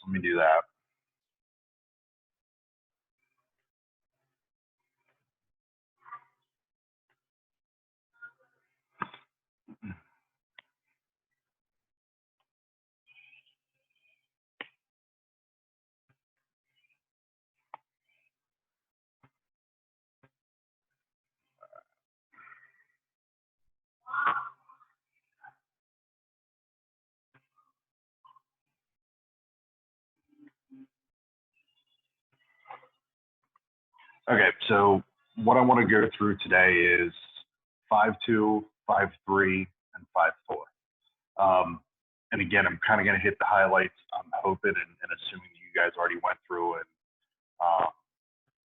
Let me do that. Okay, so what I want to go through today is 5.2, 5.3, and 5.4. And again, I'm kind of going to hit the highlights. I'm hoping and assuming you guys already went through and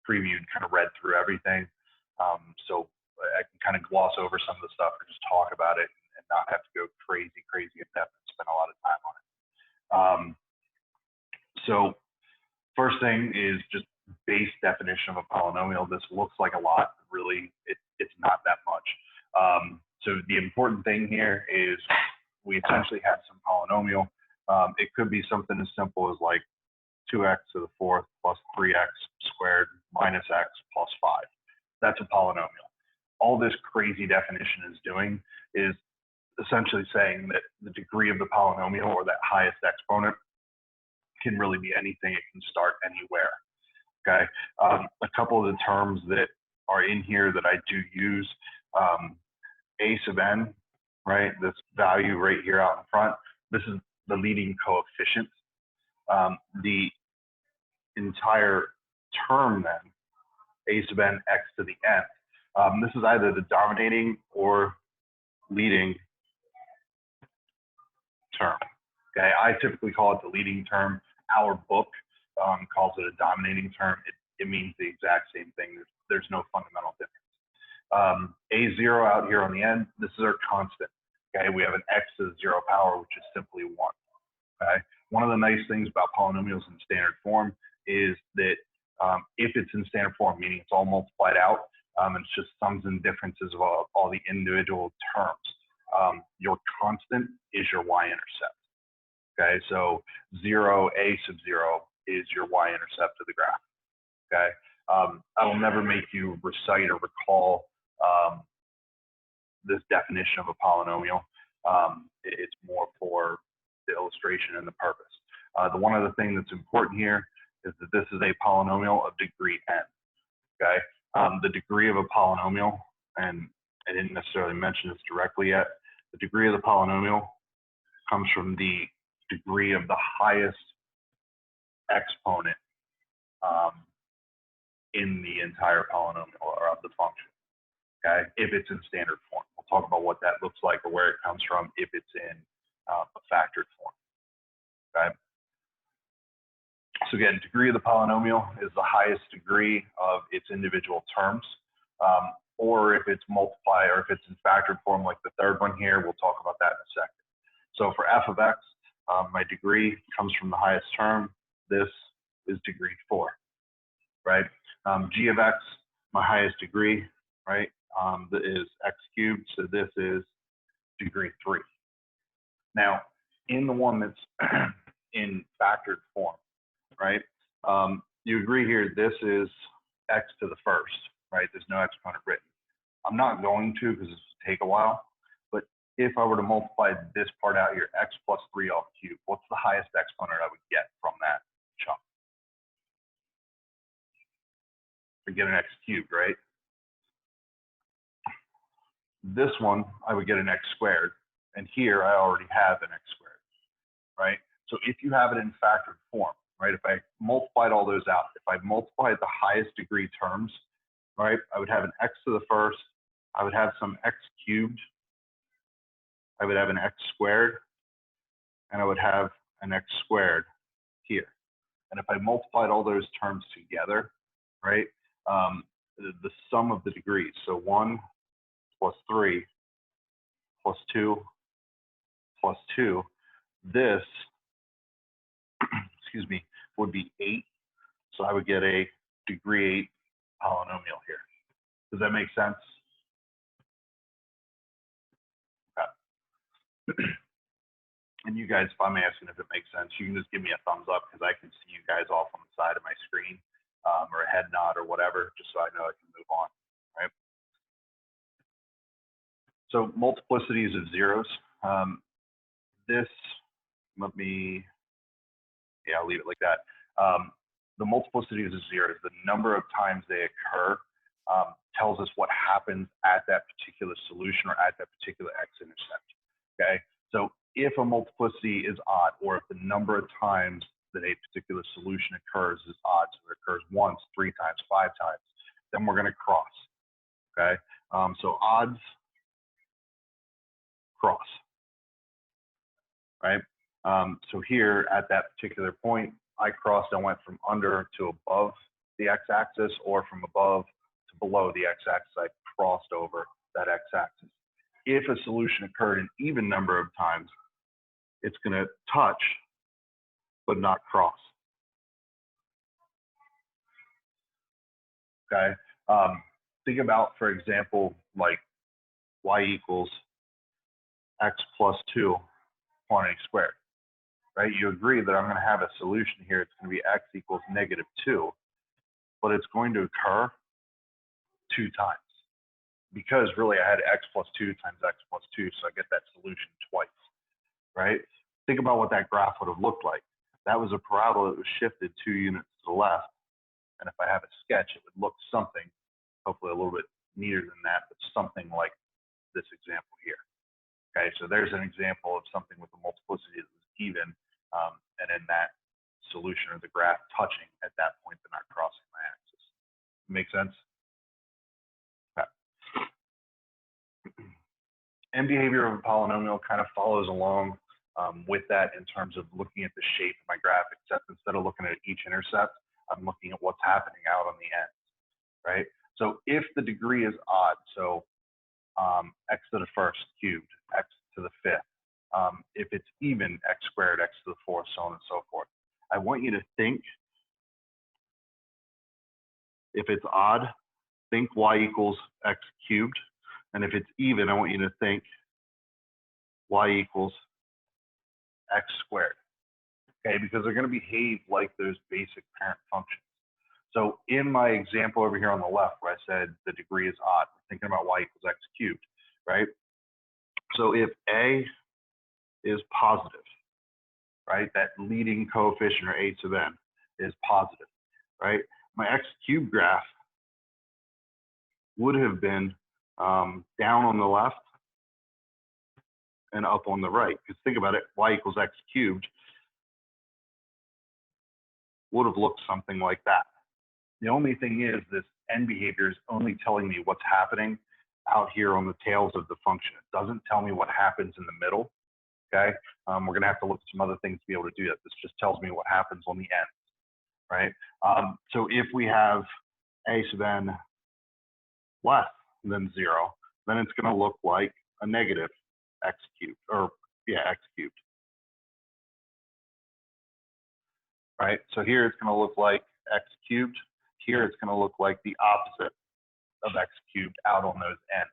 previewed, kind of read through everything. So I can kind of gloss over some of the stuff or just talk about it and not have to go crazy in depth and spend a lot of time on it. So first thing is just base definition of a polynomial. This looks like a lot, really, it's not that much. So the important thing here is we essentially have some polynomial. It could be something as simple as like 2x to the fourth plus 3x squared minus x plus 5. That's a polynomial. All this crazy definition is doing is essentially saying that the degree of the polynomial, or that highest exponent, can really be anything. It can start anywhere. Okay. A couple of the terms that are in here that I do use, a sub n, right? This value right here out in front, this is the leading coefficient. The entire term then, a sub n x to the n, this is either the dominating or leading term. Okay, I typically call it the leading term. Our book calls it a dominating term. It means the exact same thing. There's no fundamental difference. A0 out here on the end, this is our constant. Okay, we have an x to the 0 power, which is simply 1. Okay, one of the nice things about polynomials in standard form is that if it's in standard form, meaning it's all multiplied out, it's just sums and differences of all the individual terms. Your constant is your y-intercept. Okay, so 0, a sub 0 is your y-intercept of the graph. Okay, I will never make you recite or recall this definition of a polynomial. It's more for the illustration and the purpose. The one other thing that's important here is that this is a polynomial of degree n. Okay, the degree of a polynomial, and I didn't necessarily mention this directly yet, the degree of the polynomial comes from the degree of the highest exponent in the entire polynomial or of the function. Okay, if it's in standard form. We'll talk about what that looks like or where it comes from if it's in a factored form. Okay. So again, degree of the polynomial is the highest degree of its individual terms, or if it's multiplied or if it's in factored form like the third one here, we'll talk about that in a second. So for f of x, my degree comes from the highest term. This is degree 4, right? G of x, my highest degree, right, is x cubed, so this is degree 3. Now, in the one that's in factored form, right, you agree here, this is x to the first, right? There's no exponent written. I'm not going to because this will take a while, but if I were to multiply this part out here, x plus 3 all cubed, what's the highest exponent I would get from that chunk? I get an x cubed, right? This one, I would get an x squared, and here I already have an x squared, right? So if you have it in factored form, right, if I multiplied all those out, if I multiplied the highest degree terms, right, I would have an x to the first, I would have some x cubed, I would have an x squared, and I would have an x squared here. And if I multiplied all those terms together, right, the sum of the degrees, so 1 plus 3 plus 2 plus 2, this, excuse me, would be 8. So I would get a degree 8 polynomial here. Does that make sense? Okay. And you guys, if I'm asking if it makes sense, you can just give me a thumbs up because I can see you guys off on the side of my screen, or a head nod or whatever, just so I know I can move on, right? So multiplicities of zeros. This, let me, yeah, I'll leave it like that. The multiplicities of zeros, the number of times they occur, tells us what happens at that particular solution or at that particular x-intercept, okay? So if a multiplicity is odd, or if the number of times that a particular solution occurs is odd, so it occurs once, 3 times, 5 times, then we're gonna cross, okay? So odds, cross, right? So here at that particular point, I crossed, I went from under to above the x-axis, or from above to below the x-axis, I crossed over that x-axis. If a solution occurred an even number of times, it's going to touch, but not cross. Okay. Think about, for example, like y equals x plus 2 quantity squared, right? You agree that I'm going to have a solution here. It's going to be x equals -2, but it's going to occur 2 times, because really I had x plus 2 times x plus 2, so I get that solution twice, right? Think about what that graph would have looked like. That was a parabola that was shifted 2 units to the left, and if I have a sketch, it would look something, hopefully a little bit neater than that, but something like this example here. Okay, so there's an example of something with a multiplicity that was even, and in that solution or the graph touching at that point, but not crossing my axis. Make sense? Okay. End behavior of a polynomial kind of follows along with that in terms of looking at the shape of my graph, except instead of looking at each intercept, I'm looking at what's happening out on the ends, right? So if the degree is odd, so x to the first cubed, x to the fifth, if it's even, x squared, x to the fourth, so on and so forth. I want you to think, if it's odd, think y equals x cubed. And if it's even, I want you to think y equals x squared. Okay, because they're going to behave like those basic parent functions. So in my example over here on the left, where I said the degree is odd, we're thinking about y equals x cubed, right? So if a is positive, right, that leading coefficient, or a sub n, is positive, right? My x cubed graph would have been down on the left and up on the right. Because think about it, y equals x cubed would have looked something like that. The only thing is, this end behavior is only telling me what's happening out here on the tails of the function. It doesn't tell me what happens in the middle, okay? We're going to have to look at some other things to be able to do that. This just tells me what happens on the ends, right? So if we have a sub n less than 0, then it's going to look like a negative x cubed, or yeah, x cubed. Right? So here it's going to look like x cubed. Here it's going to look like the opposite of x cubed out on those ends.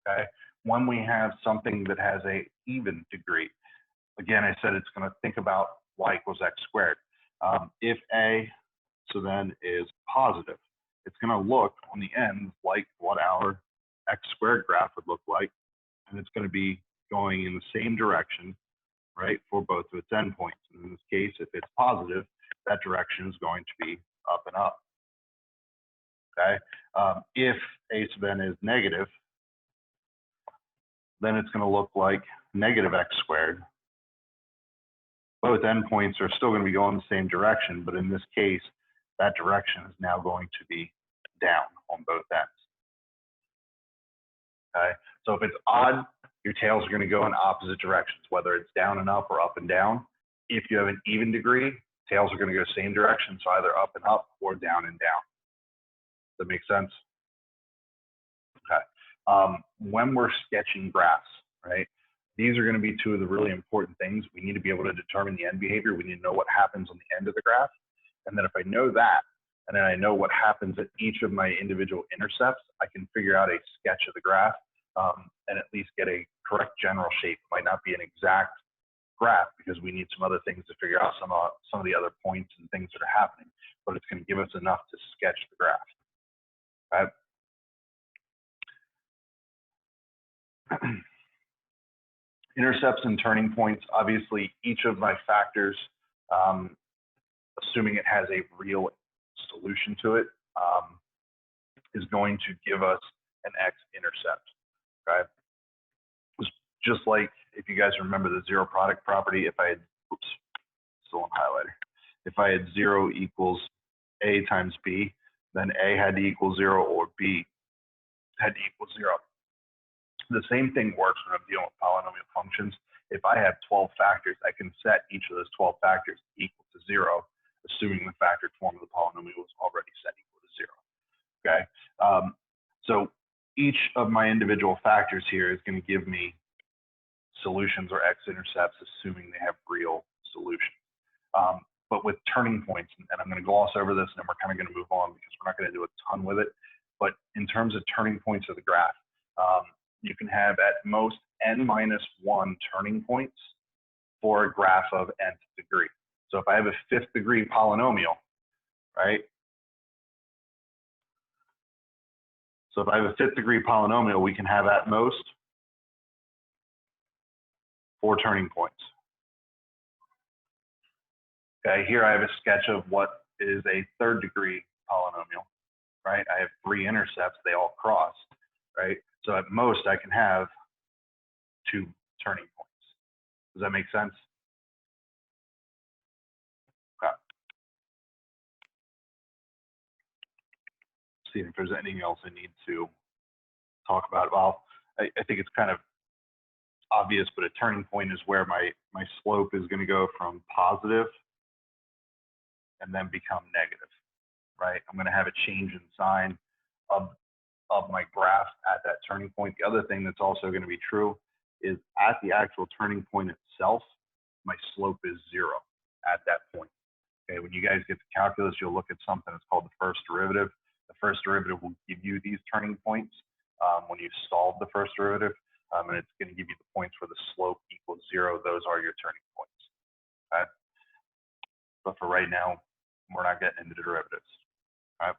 Okay? When we have something that has a even degree, again, I said it's going to think about y equals x squared. If a so then is positive, it's going to look on the ends like what our x squared graph would look like, and it's going to be going in the same direction, right, for both of its endpoints. And in this case, if it's positive, that direction is going to be up and up. Okay. If a sub n is negative, then it's going to look like negative x squared. Both endpoints are still going to be going the same direction, but in this case, that direction is now going to be down on both ends. Okay. So if it's odd, your tails are going to go in opposite directions, whether it's down and up or up and down. If you have an even degree, tails are going to go same direction, so either up and up or down and down. Does that make sense? Okay. When we're sketching graphs, right, these are going to be two of the really important things. We need to be able to determine the end behavior. We need to know what happens on the end of the graph. And then if I know that, and then I know what happens at each of my individual intercepts, I can figure out a sketch of the graph and at least get a correct general shape. It might not be an exact graph because we need some other things to figure out some of the other points and things that are happening, but it's going to give us enough to sketch the graph. Right? Intercepts and turning points, obviously each of my factors, assuming it has a real solution to it, is going to give us an x-intercept. Okay? Just like if you guys remember the zero product property, if I had, oops, still on highlighter. If I had 0 equals A times B, then A had to equal 0 or B had to equal 0. The same thing works when I'm dealing with polynomial functions. If I have 12 factors, I can set each of those 12 factors equal to 0, assuming the factored form of the polynomial is already set equal to 0. Okay, so each of my individual factors here is going to give me solutions or x-intercepts, assuming they have real solutions. But with turning points, and I'm going to gloss over this, and then we're kind of going to move on because we're not going to do a ton with it. But in terms of turning points of the graph, you can have at most n-1 turning points for a graph of nth degree. So if I have a 5th degree polynomial, right? So if I have a 5th degree polynomial, we can have at most 4 turning points. Okay, here I have a sketch of what is a 3rd degree polynomial, right? I have 3 intercepts, they all cross, right? So at most I can have 2 turning points. Does that make sense? Okay. See if there's anything else I need to talk about. Well, I think it's kind of obvious, but a turning point is where my slope is going to go from positive and then become negative, right? I'm going to have a change in sign of my graph at that turning point. The other thing that's also going to be true is at the actual turning point itself, my slope is 0 at that point. Okay, when you guys get to calculus, you'll look at something that's called the first derivative. The first derivative will give you these turning points when you solve the first derivative, and it's going to give you the points where the slope equals 0. Those are your turning points. Okay? But for right now, we're not getting into the derivatives. All right?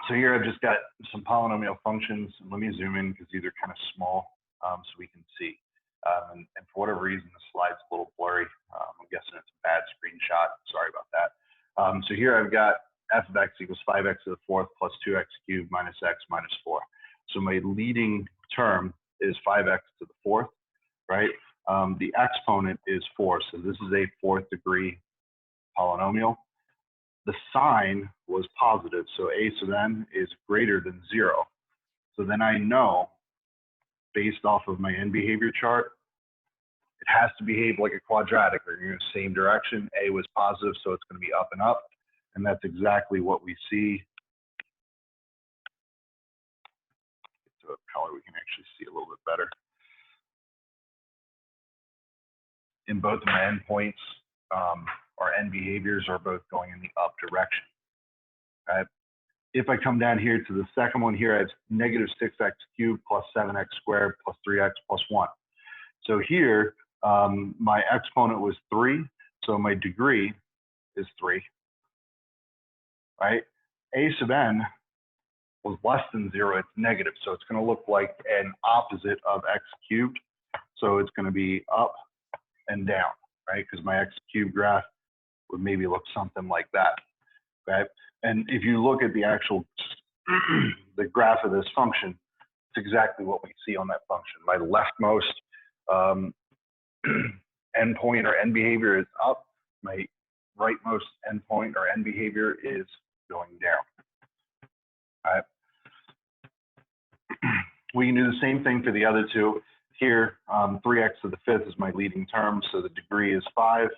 So here I've just got some polynomial functions. Let me zoom in because these are kind of small so we can see. And for whatever reason, the slide's a little blurry. I'm guessing it's a bad screenshot. Sorry about that. So here I've got f of x equals 5x to the 4th plus 2x cubed minus x minus 4. So my leading term is 5x to the 4th, right? The exponent is 4, so this is a 4th degree polynomial. The sign was positive, so a sub n is greater than 0. So then I know, based off of my n behavior chart, it has to behave like a quadratic. They're in the same direction. A was positive, so it's going to be up and up. And that's exactly what we see. Get to a color we can actually see a little bit better. In both of my endpoints, our n behaviors are both going in the up direction. Right? If I come down here to the second one here, I have negative 6x cubed plus 7x squared plus 3x plus 1. So here, my exponent was 3, so my degree is 3. Right? A sub n was less than 0, it's negative, so it's going to look like an opposite of x cubed. So it's going to be up and down, right? Because my x cubed graph would maybe look something like that, right? And if you look at the actual the graph of this function, it's exactly what we see on that function. My leftmost endpoint or end behavior is up. My rightmost endpoint or end behavior is going down. All right. We can do the same thing for the other two. Here, 3x to the 5th is my leading term, so the degree is 5.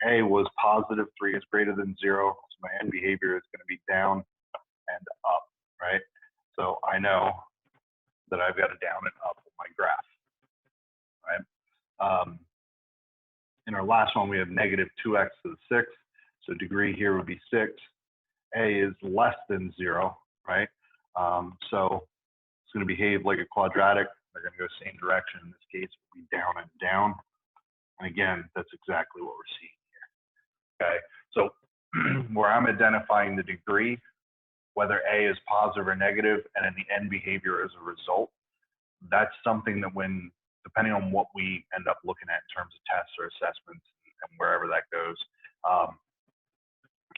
A was positive, 3 is greater than 0, so my end behavior is going to be down and up, right? So I know that I've got a down and up in my graph, right? In our last one, we have negative 2x to the 6th, so degree here would be 6. A is less than 0, right? So It's going to behave like a quadratic. They're going to go the same direction. In this case, it will be down and down. And again, that's exactly what we're seeing here. Okay, so where I'm identifying the degree, whether A is positive or negative, and then the end behavior as a result, that's something that when, depending on what we end up looking at in terms of tests or assessments and wherever that goes,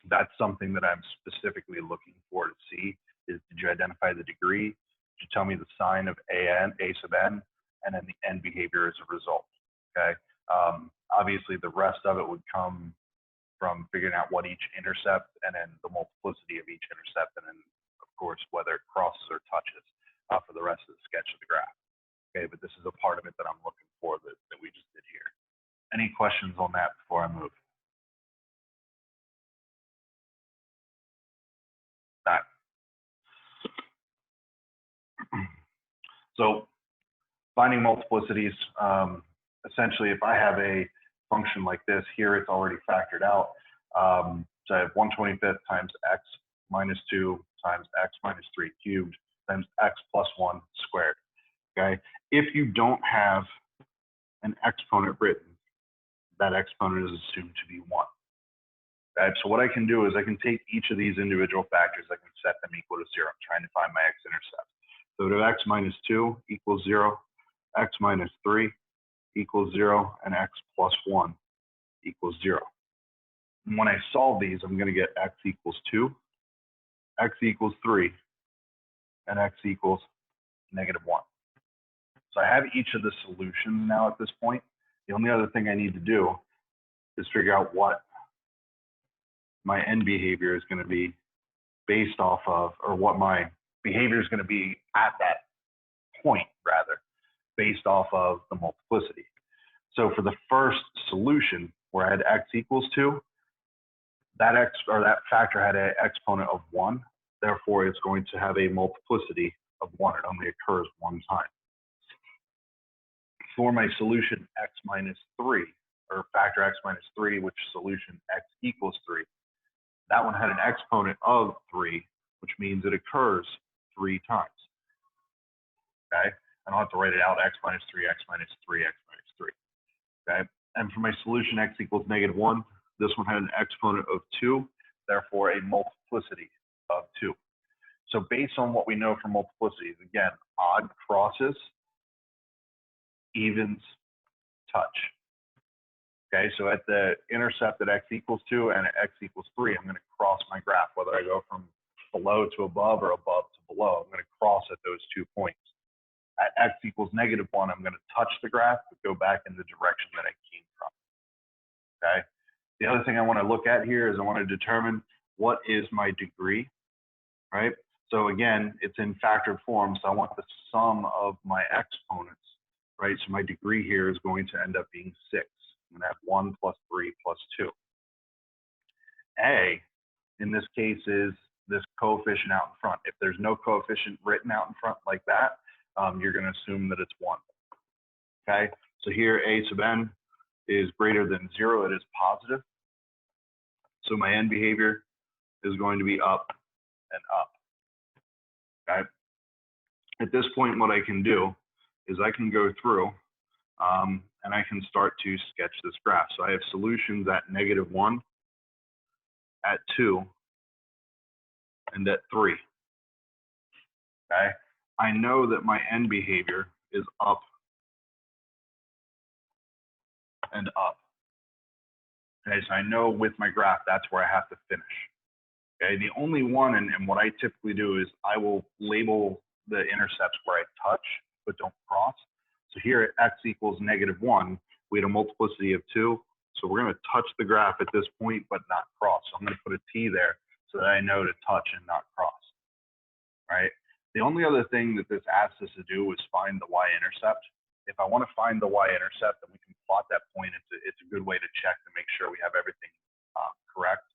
that's something that I'm specifically looking for to see is, did you identify the degree? Did you tell me the sign of A sub n, and then the end behavior as a result? Okay. Obviously, the rest of it would come from figuring out what each intercept and then the multiplicity of each intercept, and then, of course, whether it crosses or touches for the rest of the sketch of the graph. Okay, but this is a part of it that I'm looking for that we just did here. Any questions on that before I move? All right. So finding multiplicities, essentially, if I have a function like this, here it's already factored out. So I have 1/25 times x minus 2 times x minus 3 cubed times x plus 1 squared. Okay. If you don't have an exponent written, that exponent is assumed to be 1. Okay. So what I can do is I can take each of these individual factors, I can set them equal to 0. I'm trying to find my x-intercept. So to x minus 2 equals 0, x minus 3 equals 0, and x plus 1 equals 0. And when I solve these, I'm going to get x equals 2, x equals 3, and x equals negative 1. So I have each of the solutions now at this point. The only other thing I need to do is figure out what my end behavior is going to be based off of, or what my behavior is going to be at that point, rather, based off of the multiplicity. So for the first solution, where I had x equals 2, that x, or that factor had an exponent of 1. Therefore, it's going to have a multiplicity of 1. It only occurs one time. For my solution x minus 3, or factor x minus 3, which solution x equals 3, that one had an exponent of 3, which means it occurs 3 times. Okay? I don't have to write it out, x minus 3, x minus 3, x minus 3. Okay? And for my solution x equals negative 1, this one had an exponent of 2, therefore a multiplicity of 2. So based on what we know from multiplicities, again, odd crosses, evens, touch. Okay, so at the intercept at x equals 2 and at x equals 3, I'm going to cross my graph, whether I go from below to above or above to below. I'm going to cross at those 2 points. At x equals negative 1, I'm going to touch the graph, but go back in the direction that I came from. Okay. The other thing I want to look at here is I want to determine what is my degree, right? So again, it's in factored form, so I want the sum of my exponents, right? So my degree here is going to end up being 6. I'm going to have 1 plus 3 plus 2. A, in this case, is this coefficient out in front. If there's no coefficient written out in front like that, you're going to assume that it's 1. Okay, so here a sub n is greater than 0. It is positive. So my end behavior is going to be up and up. Okay. At this point, what I can do is I can go through and I can start to sketch this graph. So I have solutions at negative 1, at 2, and at 3. Okay. I know that my end behavior is up and up. Okay, so I know with my graph, that's where I have to finish. Okay, the only one, and what I typically do is I will label the intercepts where I touch, but don't cross. So here at x equals negative 1, we had a multiplicity of 2. So we're going to touch the graph at this point, but not cross. So I'm going to put a T there so that I know to touch and not cross, right? The only other thing that this asks us to do is find the y-intercept. If I want to find the y-intercept, then we can plot that point. It's a good way to check to make sure we have everything correct.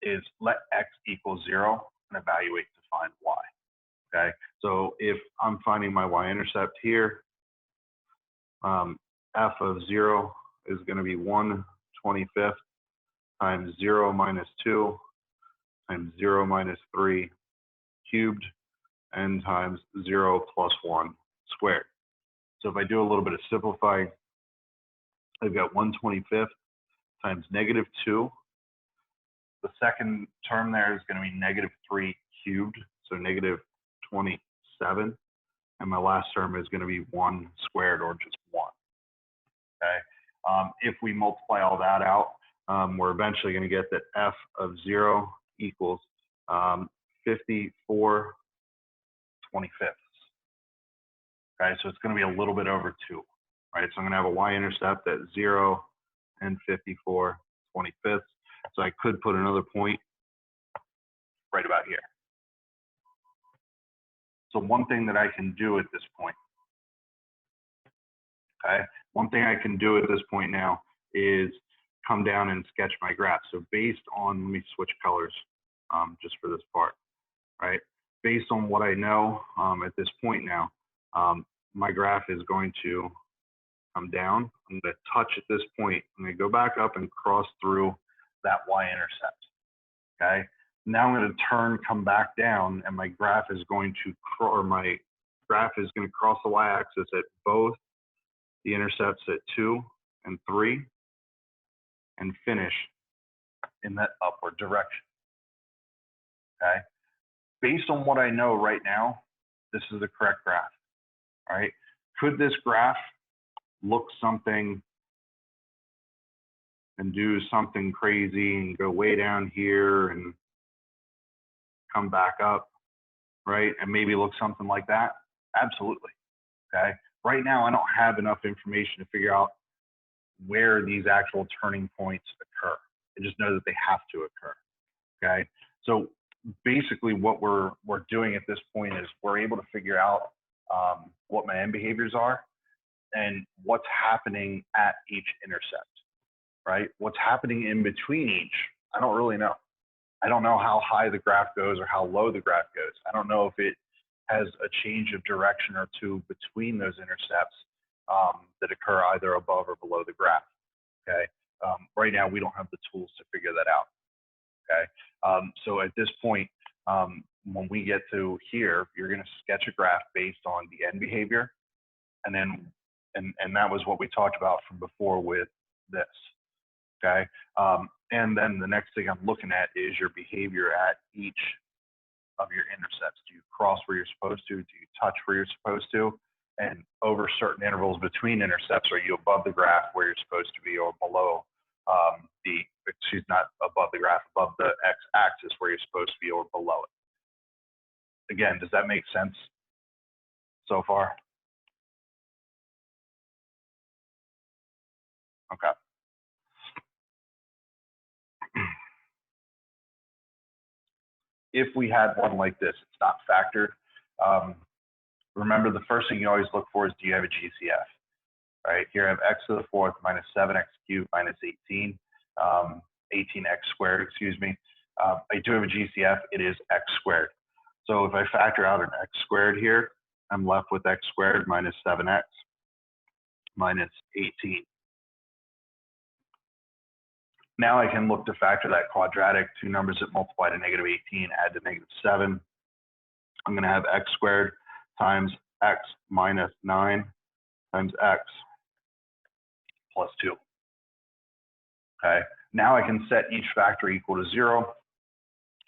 Is let x equal 0 and evaluate to find y. Okay, so if I'm finding my y-intercept here, f of 0 is going to be 1/25 times 0 minus 2 times 0 minus 3 cubed n times 0 plus 1 squared. So if I do a little bit of simplifying, I've got 1/25 times -2. The second term there is going to be -3 cubed, so -27. And my last term is going to be 1 squared, or just 1. Okay. If we multiply all that out, we're eventually going to get that f of 0 equals 54/25. Okay, so it's going to be a little bit over 2, right? So I'm going to have a y-intercept at 0 and 54/25. So I could put another point right about here. So one thing that I can do at this point, okay, one thing I can do at this point now is come down and sketch my graph. So based on, let me switch colors just for this part, right? Based on what I know at this point now, my graph is going to come down. I'm going to touch at this point. I'm going to go back up and cross through that y-intercept, okay? Now I'm going to turn, come back down, and my graph is going to, cross the y-axis at both the intercepts at 2 and 3, and finish in that upward direction, okay? Based on what I know right now, this is the correct graph, right? Could this graph look something and do something crazy and go way down here and come back up, right? And maybe look something like that? Absolutely, okay? Right now, I don't have enough information to figure out where these actual turning points occur. I just know that they have to occur, okay? So basically what we're doing at this point is we're able to figure out what my end behaviors are and what's happening at each intercept, right? What's happening in between each, I don't really know. I don't know how high the graph goes or how low the graph goes. I don't know if it has a change of direction or two between those intercepts that occur either above or below the graph, okay? Right now, we don't have the tools to figure that out, okay? So at this point, when we get to here, you're gonna sketch a graph based on the end behavior, and then, and that was what we talked about from before with this, okay? And then the next thing I'm looking at is your behavior at each of your intercepts. Do you cross where you're supposed to? Do you touch where you're supposed to? And over certain intervals between intercepts, are you above the graph where you're supposed to be, or below not above the graph, above the x-axis where you're supposed to be, or below it? Again, does that make sense so far? Okay. If we had one like this, it's not factored. Remember, the first thing you always look for is, do you have a GCF? Right, here I have x to the 4th minus 7x cubed minus 18, 18x squared, excuse me. I do have a GCF, it is x squared. So if I factor out an x squared here, I'm left with x squared minus 7x minus 18. Now I can look to factor that quadratic, two numbers that multiply to -18, add to -7. I'm going to have x squared times x minus 9 times x plus 2. Okay, now I can set each factor equal to 0.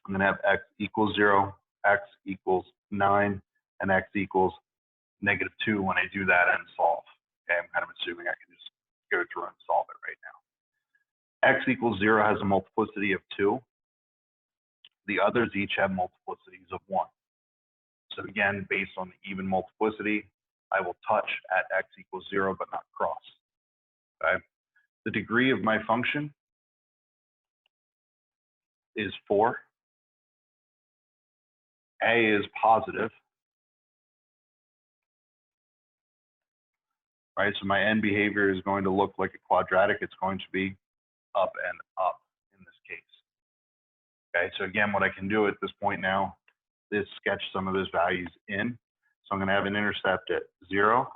I'm going to have x equals 0, x equals 9, and x equals -2 when I do that and solve. Okay, I'm kind of assuming I can just go through and solve it right now. X equals 0 has a multiplicity of 2. The others each have multiplicities of 1. So again, based on the even multiplicity, I will touch at x equals 0 but not cross. Okay? The degree of my function is 4. A is positive. Right? So my end behavior is going to look like a quadratic. It's going to be up and up in this case. Okay, so again, what I can do at this point now is sketch some of those values in. So I'm going to have an intercept at 0.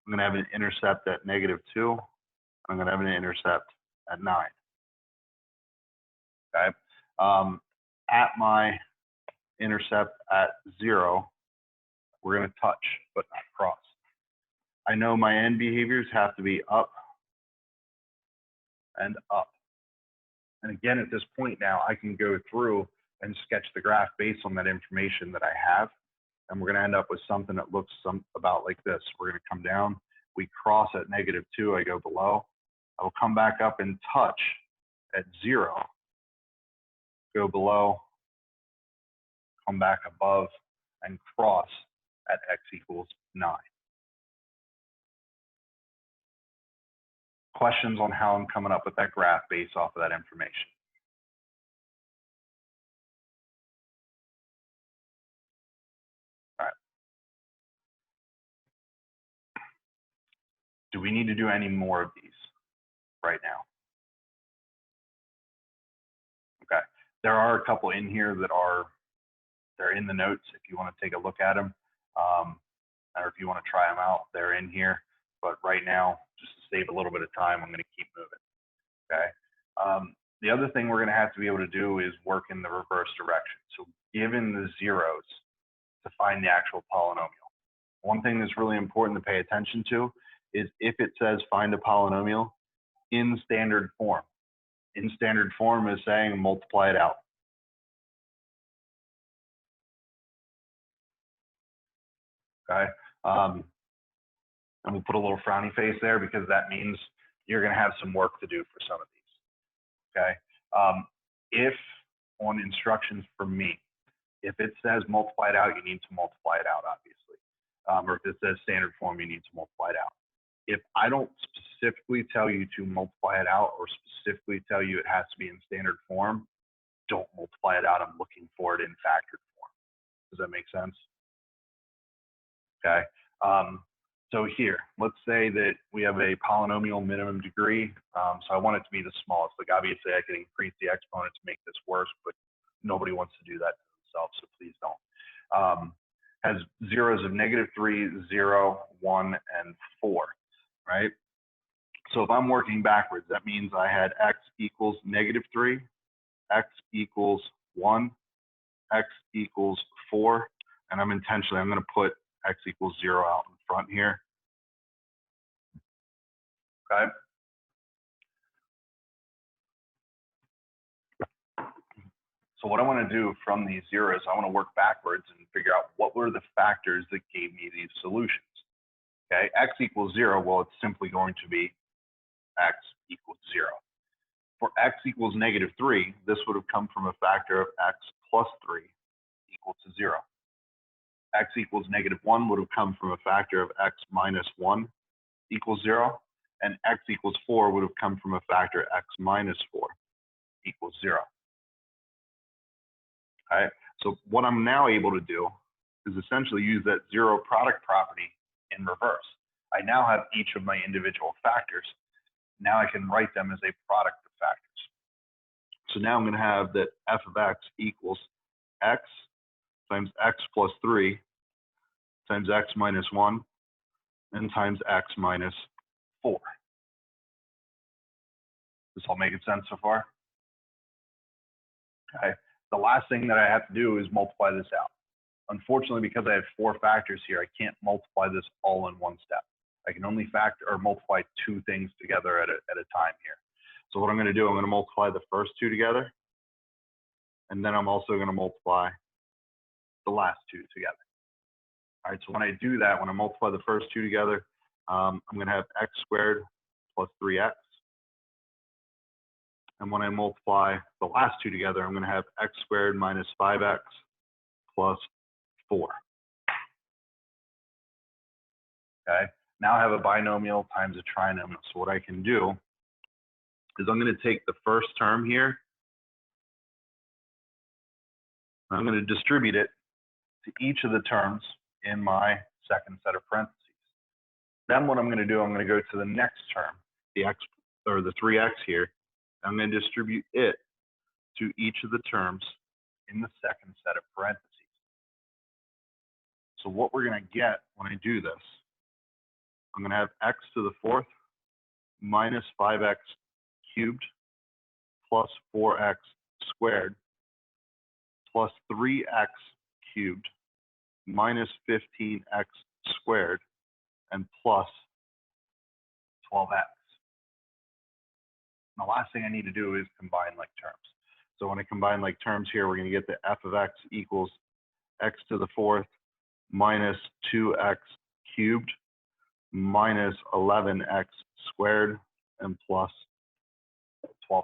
I'm going to have an intercept at -2. I'm going to have an intercept at 9. Okay, At my intercept at 0, we're going to touch, but not cross. I know my end behaviors have to be up and up. And again, at this point now, I can go through and sketch the graph based on that information that I have. And we're going to end up with something that looks about like this. We're going to come down. We cross at -2. I go below. I will come back up and touch at 0. Go below. Come back above and cross at x equals 9. Questions on how I'm coming up with that graph based off of that information? All right. Do we need to do any more of these right now? Okay. There are a couple in here that they're in the notes if you want to take a look at them. Or if you want to try them out, they're in here. But right now, just to save a little bit of time, I'm going to keep moving. Okay. The other thing we're going to have to be able to do is work in the reverse direction. So given the zeros to find the actual polynomial. One thing that's really important to pay attention to is if it says find a polynomial in standard form. In standard form is saying multiply it out. Okay. And we'll put a little frowny face there because that means you're going to have some work to do for some of these. Okay. If on instructions from me, if it says multiply it out, you need to multiply it out, obviously. Or if it says standard form, you need to multiply it out. If I don't specifically tell you to multiply it out or specifically tell you it has to be in standard form, don't multiply it out. I'm looking for it in factored form. Does that make sense? Okay. So here, let's say that we have a polynomial minimum degree. So I want it to be the smallest. Like obviously I can increase the exponent to make this worse, but nobody wants to do that to themselves, so please don't. Has zeros of -3, 0, 1, and 4, right? So if I'm working backwards, that means I had x equals -3, x equals 1, x equals 4, and I'm going to put x equals 0 out in front here. Okay. So what I want to do from these zeros, I want to work backwards and figure out what were the factors that gave me these solutions. Okay, x equals 0, well, it's simply going to be x equals 0. For x equals -3, this would have come from a factor of x plus 3 equal to 0. X equals -1 would have come from a factor of x minus 1 equals 0. And x equals 4 would have come from a factor x minus 4 equals 0. All right, so what I'm now able to do is essentially use that zero product property in reverse. I now have each of my individual factors. Now I can write them as a product of factors. So now I'm going to have that f of x equals x times x plus 3 times x minus 1 and times x minus 4. This all making sense so far? Okay. The last thing that I have to do is multiply this out. Unfortunately, because I have 4 factors here, I can't multiply this all in one step. I can only factor or multiply 2 things together at a time here. So what I'm going to do, I'm going to multiply the first 2 together, and then I'm also going to multiply the last 2 together. All right, so when I do that, when I multiply the first 2 together, I'm going to have x squared plus 3x. And when I multiply the last 2 together, I'm going to have x squared minus 5x plus 4. Okay, now I have a binomial times a trinomial. So what I can do is I'm going to take the first term here. I'm going to distribute it to each of the terms in my second set of parentheses. Then what I'm going to do, I'm going to go to the next term, the x or the 3x here. I'm going to distribute it to each of the terms in the second set of parentheses. So what we're going to get when I do this, I'm going to have x to the 4th minus 5x cubed plus 4x squared plus 3x cubed minus 15x squared and plus 12x. And the last thing I need to do is combine like terms. So when I combine like terms here, we're going to get the f of x equals x to the fourth minus 2x cubed minus 11x squared and plus 12x.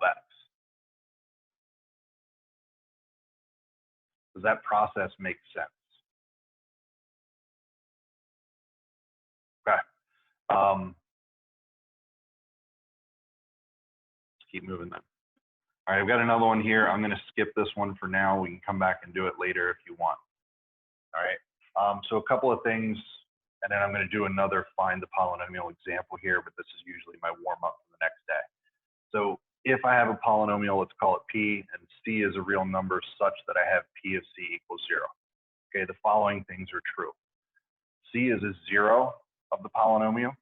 Does that process make sense? Okay. Let's keep moving then. All right, I've got another one here. I'm going to skip this one for now. We can come back and do it later if you want. All right. So a couple of things, and then I'm going to do another find the polynomial example here, but this is usually my warm up for the next day. So if I have a polynomial, let's call it P, and C is a real number such that I have P of C equals 0. Okay, the following things are true. C is a 0 of the polynomial.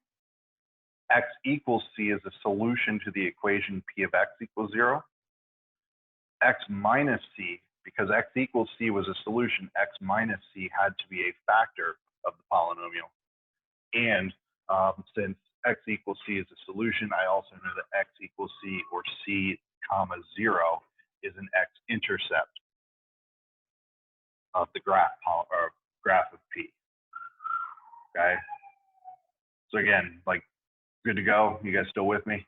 X equals C is a solution to the equation P of X equals 0. X minus C, because X equals C was a solution, X minus C had to be a factor of the polynomial. And since X equals C is a solution, I also know that X equals C or C comma 0 is an x-intercept of the graph of P. Okay. So again, like, good to go? You guys still with me?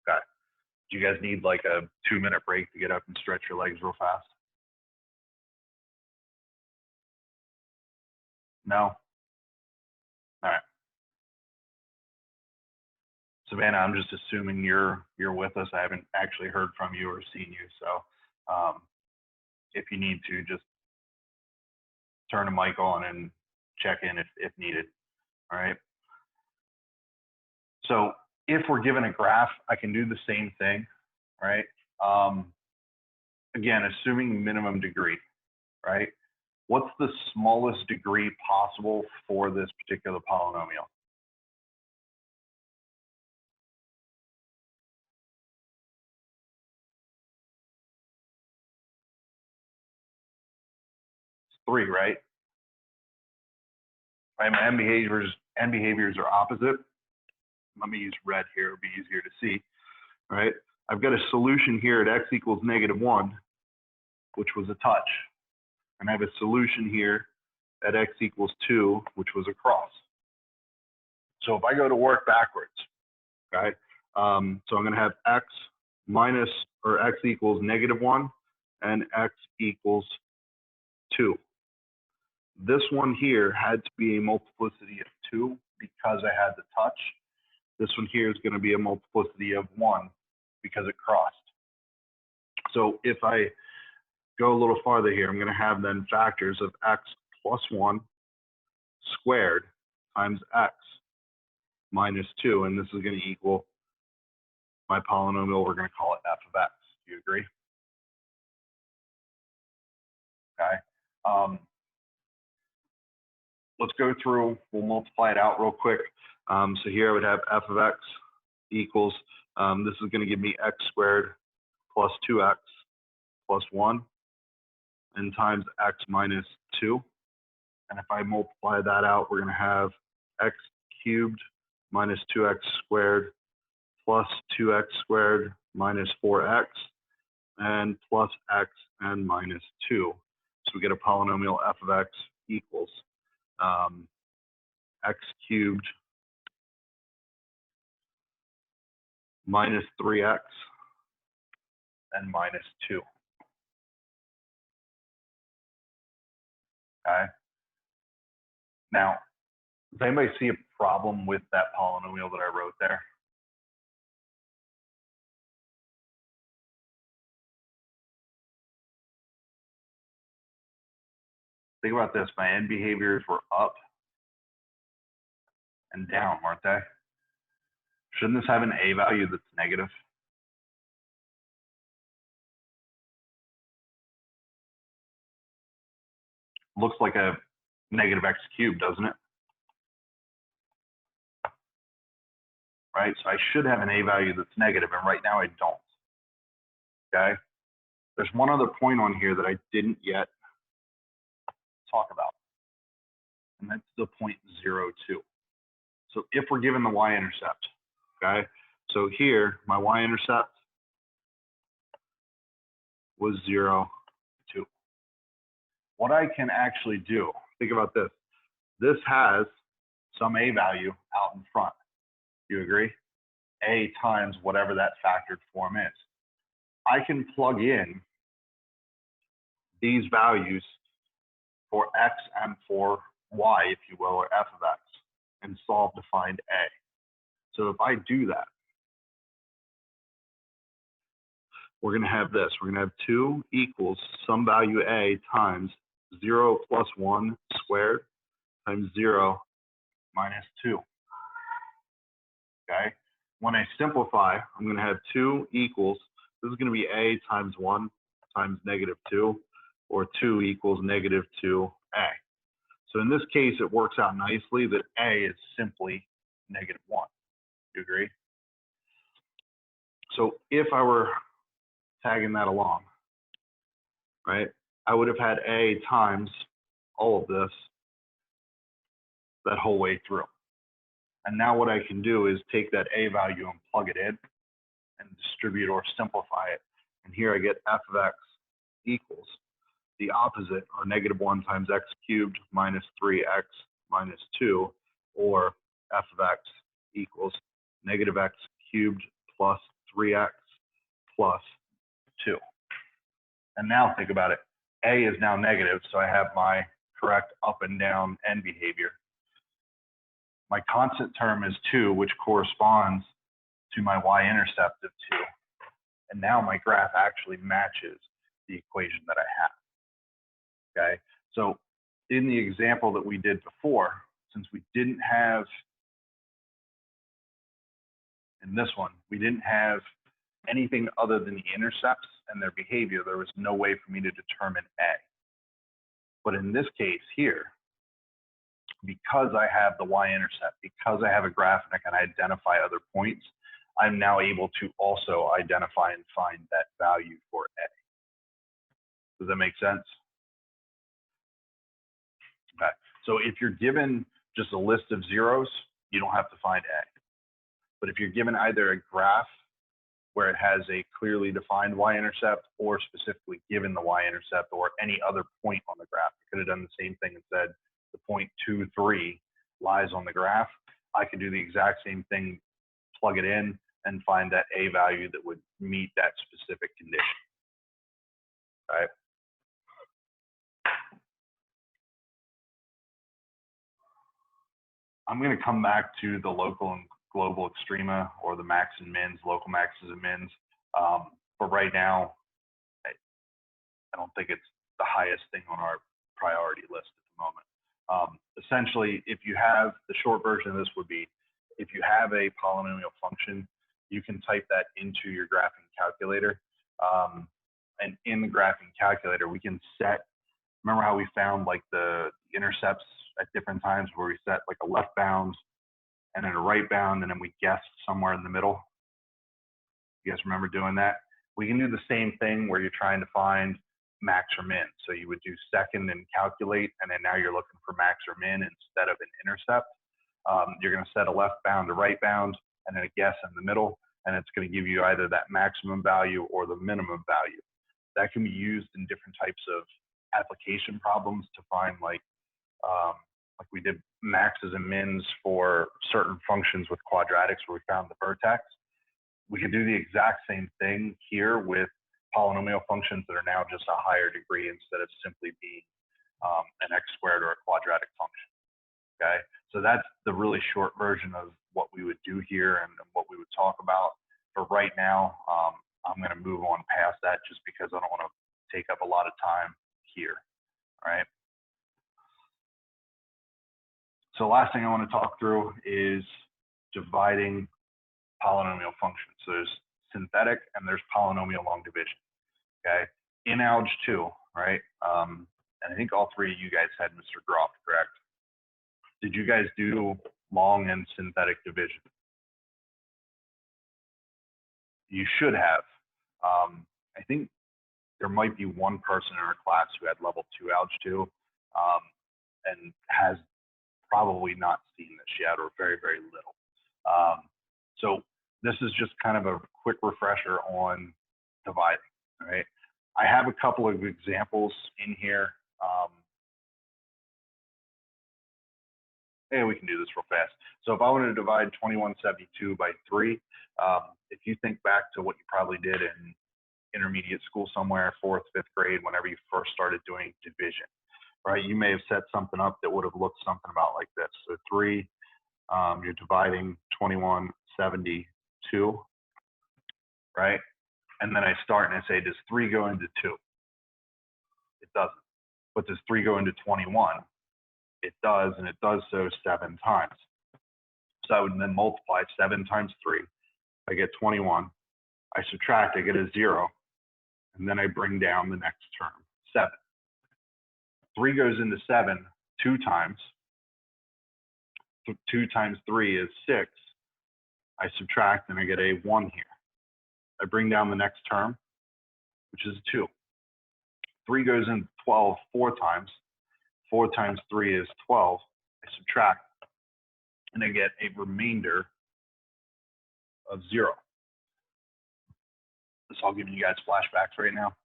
Okay. Do you guys need like a 2-minute break to get up and stretch your legs real fast? No? All right. Savannah, I'm just assuming you're with us. I haven't actually heard from you or seen you. So if you need to, just turn the mic on and check in if needed. All right. So if we're given a graph, I can do the same thing, right? Again, assuming minimum degree, right? What's the smallest degree possible for this particular polynomial? It's 3, right? Right, my end behaviors are opposite. Let me use red here, it'll be easier to see, right? I've got a solution here at x equals -1, which was a touch. And I have a solution here at x equals 2, which was a cross. So if I go to work backwards, okay, so I'm going to have x minus, or x equals -1 and x equals 2. This one here had to be a multiplicity of 2 because I had the touch. This one here is going to be a multiplicity of 1 because it crossed. So if I go a little farther here, I'm going to have then factors of x plus 1 squared times x minus 2, and this is going to equal my polynomial. We're going to call it f of x. Do you agree? Okay. Let's go through. We'll multiply it out real quick. So here I would have f of x equals, this is going to give me x squared plus 2x plus 1 and times x minus 2. And if I multiply that out, we're going to have x cubed minus 2x squared plus 2x squared minus 4x and plus x and minus 2. So we get a polynomial f of x equals x cubed minus 3x and minus 2. Okay. Now, does anybody see a problem with that polynomial that I wrote there? Think about this. My end behaviors were up and down, weren't they? Shouldn't this have an a value that's negative? Looks like a negative x cubed, doesn't it? Right, so I should have an a value that's negative, and right now I don't. Okay, There's one other point on here that I didn't yet talk about, and that's the point 0, 2. So if we're given the y-intercept, okay? So here, my y-intercept was 0, 2. What I can actually do, think about this. This has some a value out in front. You agree? A times whatever that factored form is. I can plug in these values for x and for y, if you will, or f of x, and solve to find a. So if I do that, we're going to have this. We're going to have 2 equals some value a times 0 plus 1 squared times 0 minus 2. Okay? When I simplify, I'm going to have 2 equals, this is going to be a times 1 times negative 2, or 2 equals negative 2a. So in this case, it works out nicely that a is simply negative 1. You agree? So if I were tagging that along, right, I would have had a times all of this that whole way through. And now what I can do is take that a value and plug it in and distribute or simplify it. And here I get f of x equals the opposite, or negative 1 times x cubed minus 3x minus 2, or f of x equals negative x cubed plus 3x plus 2. And now think about it. A is now negative, so I have my correct up and down end behavior. My constant term is 2, which corresponds to my y-intercept of 2. And now my graph actually matches the equation that I have. Okay, so in the example that we did before, since we didn't have, in this one, we didn't have anything other than the intercepts and their behavior, there was no way for me to determine A. But in this case here, because I have the y-intercept, because I have a graph and I can identify other points, I'm now able to also identify and find that value for A. Does that make sense? Okay. So if you're given just a list of zeros, you don't have to find A. But if you're given either a graph where it has a clearly defined y-intercept, or specifically given the y-intercept, or any other point on the graph, I could have done the same thing and said the point 2, 3 lies on the graph. I could do the exact same thing, plug it in, and find that A value that would meet that specific condition. All right. I'm going to come back to the local and global extrema, or the max and mins, local maxes and mins. But right now, I don't think it's the highest thing on our priority list at the moment. Essentially, if you have, the short version of this would be, if you have a polynomial function, you can type that into your graphing calculator. And in the graphing calculator, we can set, remember how we found like the intercepts at different times, where we set like a left bound and then a right bound, and then we guessed somewhere in the middle? You guys remember doing that? We can do the same thing where you're trying to find max or min. So you would do second and calculate, and then now you're looking for max or min instead of an intercept. You're going to set a left bound, a right bound, and then a guess in the middle, and it's going to give you either that maximum value or the minimum value. That can be used in different types of application problems to find like we did maxes and mins for certain functions with quadratics where we found the vertex. We can do the exact same thing here with polynomial functions that are now just a higher degree instead of simply being an x squared or a quadratic function. Okay, so that's the really short version of what we would do here and what we would talk about. For right now, I'm going to move on past that just because I don't want to take up a lot of time here. All right. So last thing I want to talk through is dividing polynomial functions. So there's synthetic and there's polynomial long division. Okay. In Alg 2, right? And I think all three of you guys had Mr. Groff, correct? Did you guys do long and synthetic division? You should have. I think there might be one person in our class who had level 2 Alg 2 and has probably not seen this yet or very, very little. So this is just kind of a quick refresher on dividing, right? I have a couple of examples in here. Hey, we can do this real fast. So if I wanted to divide 2172 by 3, if you think back to what you probably did in intermediate school somewhere, 4th, 5th grade, whenever you first started doing division, right? You may have set something up that would have looked something about like this. So 3, you're dividing 2172, right? And then I start and I say, does 3 go into 2? It doesn't. But does 3 go into 21? It does, and it does so 7 times. So I would then multiply 7 times 3. I get 21. I subtract, I get a 0. And then I bring down the next term, 7. 3 goes into 7 2 times. 2 times 3 is 6. I subtract, and I get a 1 here. I bring down the next term, which is 2. 3 goes into 12 4 times. 4 times 3 is 12. I subtract, and I get a remainder of 0. This all giving you guys flashbacks right now.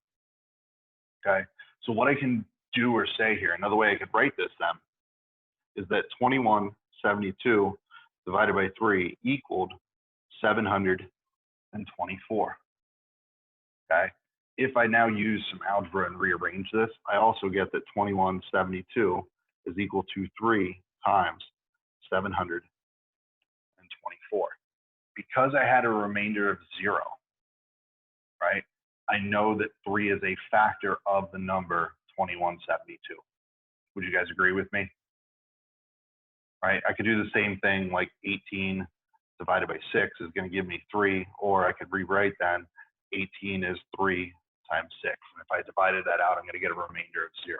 Okay, so what I can do or say here, another way I could write this then, is that 2172 divided by 3 equaled 724. Okay, if I now use some algebra and rearrange this, I also get that 2172 is equal to 3 times 724. Because I had a remainder of 0, right, I know that 3 is a factor of the number 2172. Would you guys agree with me? Right, I could do the same thing like 18 divided by 6 is going to give me 3, or I could rewrite then 18 is 3 times 6. And if I divided that out, I'm going to get a remainder of 0.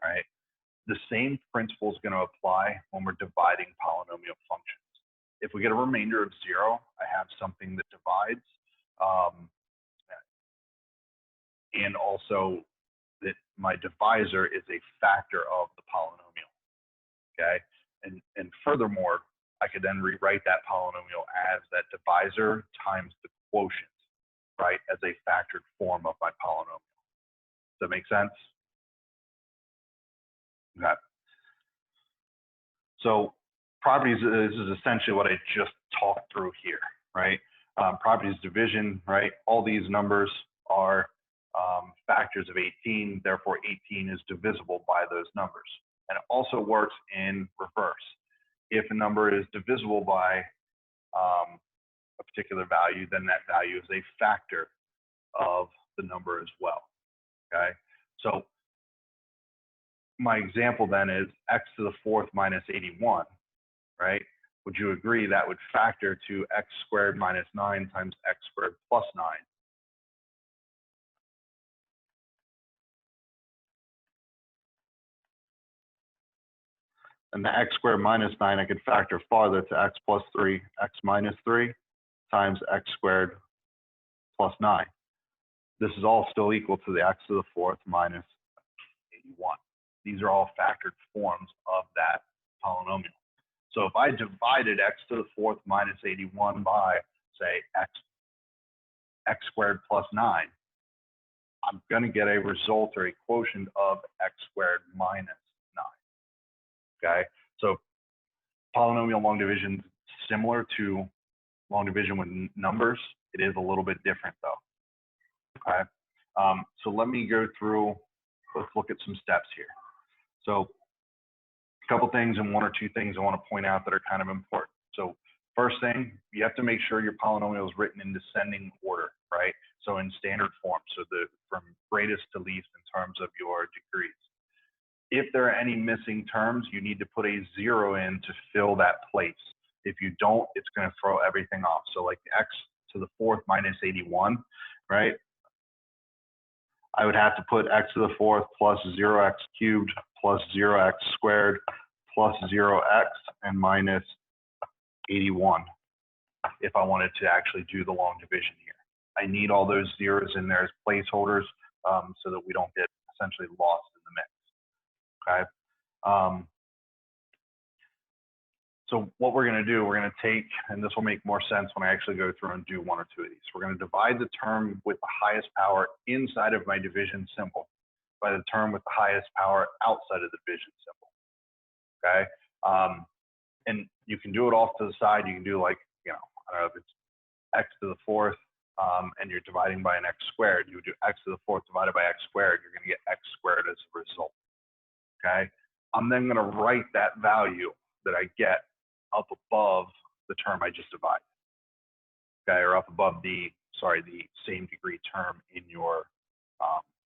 Right? The same principle is going to apply when we're dividing polynomial functions. If we get a remainder of 0, I have something that divides, and also that my divisor is a factor of the polynomial. Okay, and furthermore, I could then rewrite that polynomial as that divisor times the quotient, right, as a factored form of my polynomial. Does that make sense? Okay. So properties is essentially what I just talked through here, right? Properties division, right? All these numbers are factors of 18, therefore 18 is divisible by those numbers. And it also works in reverse. If a number is divisible by a particular value, then that value is a factor of the number as well, okay? So my example then is x to the 4th minus 81, right? Would you agree that would factor to x squared minus 9 times x squared plus 9? And the x squared minus 9, I could factor farther to x plus 3, x minus 3 times x squared plus 9. This is all still equal to the x to the 4th minus 81. These are all factored forms of that polynomial. So if I divided x to the 4th minus 81 by, say, x squared plus 9, I'm going to get a result or a quotient of x squared minus 9. Okay, so polynomial long division similar to long division with numbers. It is a little bit different though. Okay, so let me go through. Let's look at some steps here. So a couple things and 1 or 2 things I want to point out that are kind of important. So first thing, you have to make sure your polynomial is written in descending order, right? So in standard form, so from greatest to least in terms of your degrees. If there are any missing terms, you need to put a 0 in to fill that place. If you don't, it's going to throw everything off. So like x to the 4th minus 81, right? I would have to put x to the 4th plus 0x cubed plus 0x squared plus 0x and minus 81 if I wanted to actually do the long division here. I need all those zeros in there as placeholders so that we don't get essentially lost in the mix, okay? So what we're going to do, we're going to take, and this will make more sense when I actually go through and do one or two of these. We're going to divide the term with the highest power inside of my division symbol by the term with the highest power outside of the division symbol, okay? And you can do it off to the side. You can do like, you know, I don't know if it's x to the fourth, and you're dividing by an x squared. You would do x to the fourth divided by x squared. You're going to get x squared as a result, okay? I'm then going to write that value that I get up above the term I just divided, okay, or up above the same degree term in your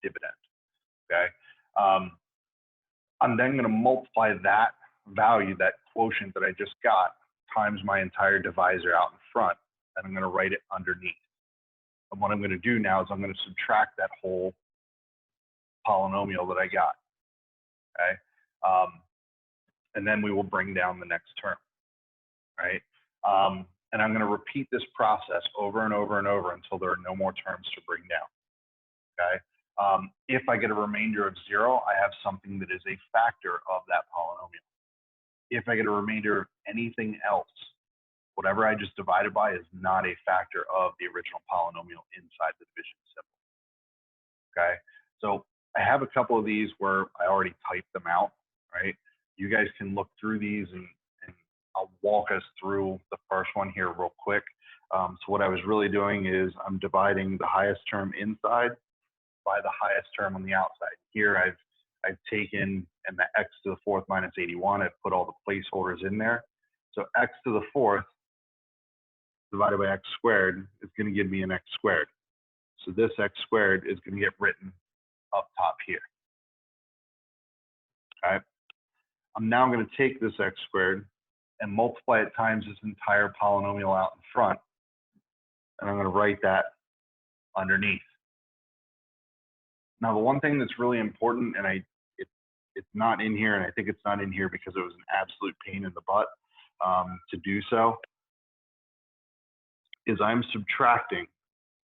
dividend, okay? I'm then going to multiply that value, that quotient that I just got, times my entire divisor out in front, and I'm going to write it underneath. And what I'm going to do now is I'm going to subtract that whole polynomial that I got, okay? And then we will bring down the next term, right? And I'm going to repeat this process over and over and over until there are no more terms to bring down, okay? If I get a remainder of 0, I have something that is a factor of that polynomial. If I get a remainder of anything else, whatever I just divided by is not a factor of the original polynomial inside the division symbol, okay? So I have a couple of these where I already typed them out, right? You guys can look through these and I'll walk us through the first one here real quick. So what I was really doing is I'm dividing the highest term inside by the highest term on the outside. Here I've taken, and the x to the fourth minus 81, I've put all the placeholders in there. So x to the fourth divided by x squared is going to give me an x squared. So this x squared is going to get written up top here, okay? I'm now going to take this x squared and multiply it times this entire polynomial out in front, and I'm going to write that underneath. Now, the one thing that's really important, and it's not in here, and I think it's not in here because it was an absolute pain in the butt to do so, is I'm subtracting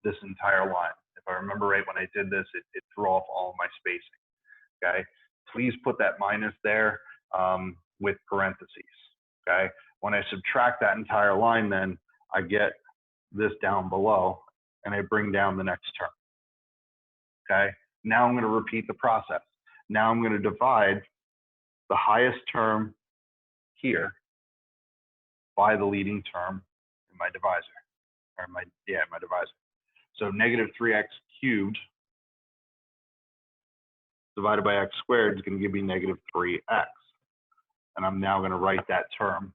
this entire line. If I remember right, when I did this, it threw off all of my spacing, okay? Please put that minus there with parentheses, okay? When I subtract that entire line, then I get this down below, and I bring down the next term, okay? Now I'm going to repeat the process. Now I'm going to divide the highest term here by the leading term in my divisor, or my divisor. So negative 3x cubed divided by x squared is going to give me negative 3x. And I'm now going to write that term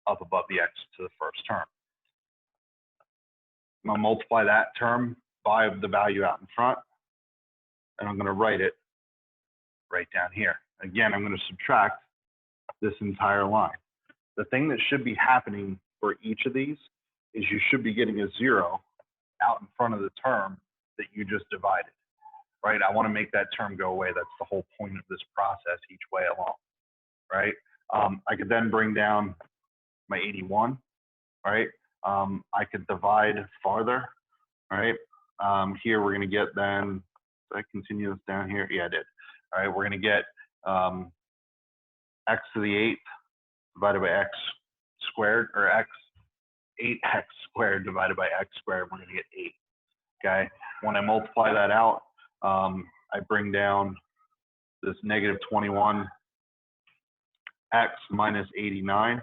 up above the x to the first term. I'm going to multiply that term by the value out in front, and I'm going to write it right down here. Again, I'm going to subtract this entire line. The thing that should be happening for each of these is you should be getting a 0 out in front of the term that you just divided, right? I want to make that term go away. That's the whole point of this process each way along, right? I could then bring down my 81, right? I could divide farther, right? Here we're going to get then, did I continue this down here? Yeah, I did. All right, we're going to get x to the 8th divided by x squared, or 8x squared divided by x squared, we're going to get 8, okay? When I multiply that out, I bring down this negative 21x minus 89,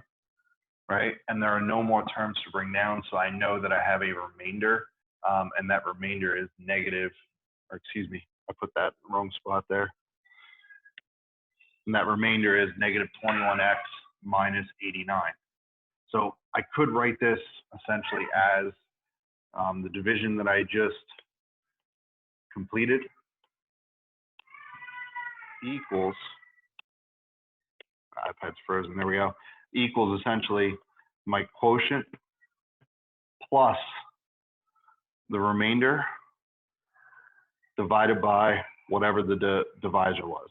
right? And there are no more terms to bring down, so I know that I have a remainder, and that remainder is negative, or excuse me, I put that wrong spot there. And that remainder is negative 21x minus 89. So I could write this essentially as the division that I just completed equals, iPad's frozen, there we go, equals essentially my quotient plus the remainder divided by whatever the divisor was.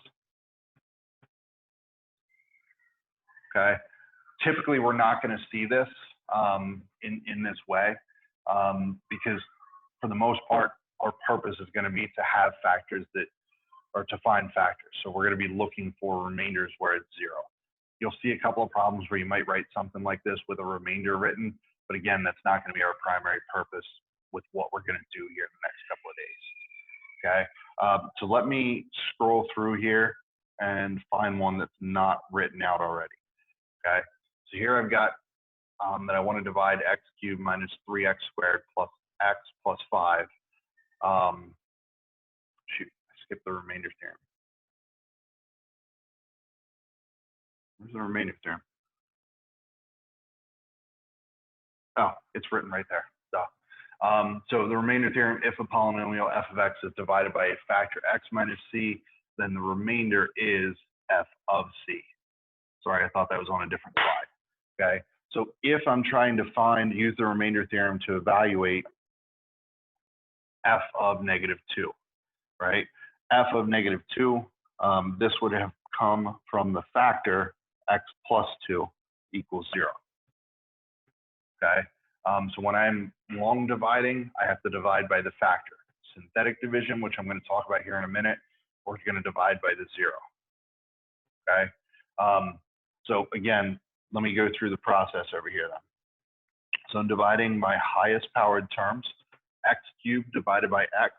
Okay. Typically, we're not going to see this in this way because for the most part, our purpose is going to be to have factors that, or to find factors. So we're going to be looking for remainders where it's 0. You'll see a couple of problems where you might write something like this with a remainder written, but again, that's not going to be our primary purpose with what we're going to do here in the next couple of days. Okay, so let me scroll through here and find one that's not written out already. Okay, so here I've got that I want to divide x cubed minus 3x squared plus x plus 5. Shoot, I skipped the remainder theorem. Where's the remainder theorem? Oh, it's written right there. Duh. So the remainder theorem, if a polynomial f of x is divided by a factor x minus c, then the remainder is f of c. Sorry, I thought that was on a different slide. Okay, so if I'm trying to use the remainder theorem to evaluate f of -2, right? F of -2, this would have come from the factor x plus 2 equals 0. Okay, so when I'm long dividing, I have to divide by the factor. Synthetic division, which I'm going to talk about here in a minute, we're going to divide by the 0. Okay, so again, let me go through the process over here then. So I'm dividing my highest powered terms. X cubed divided by x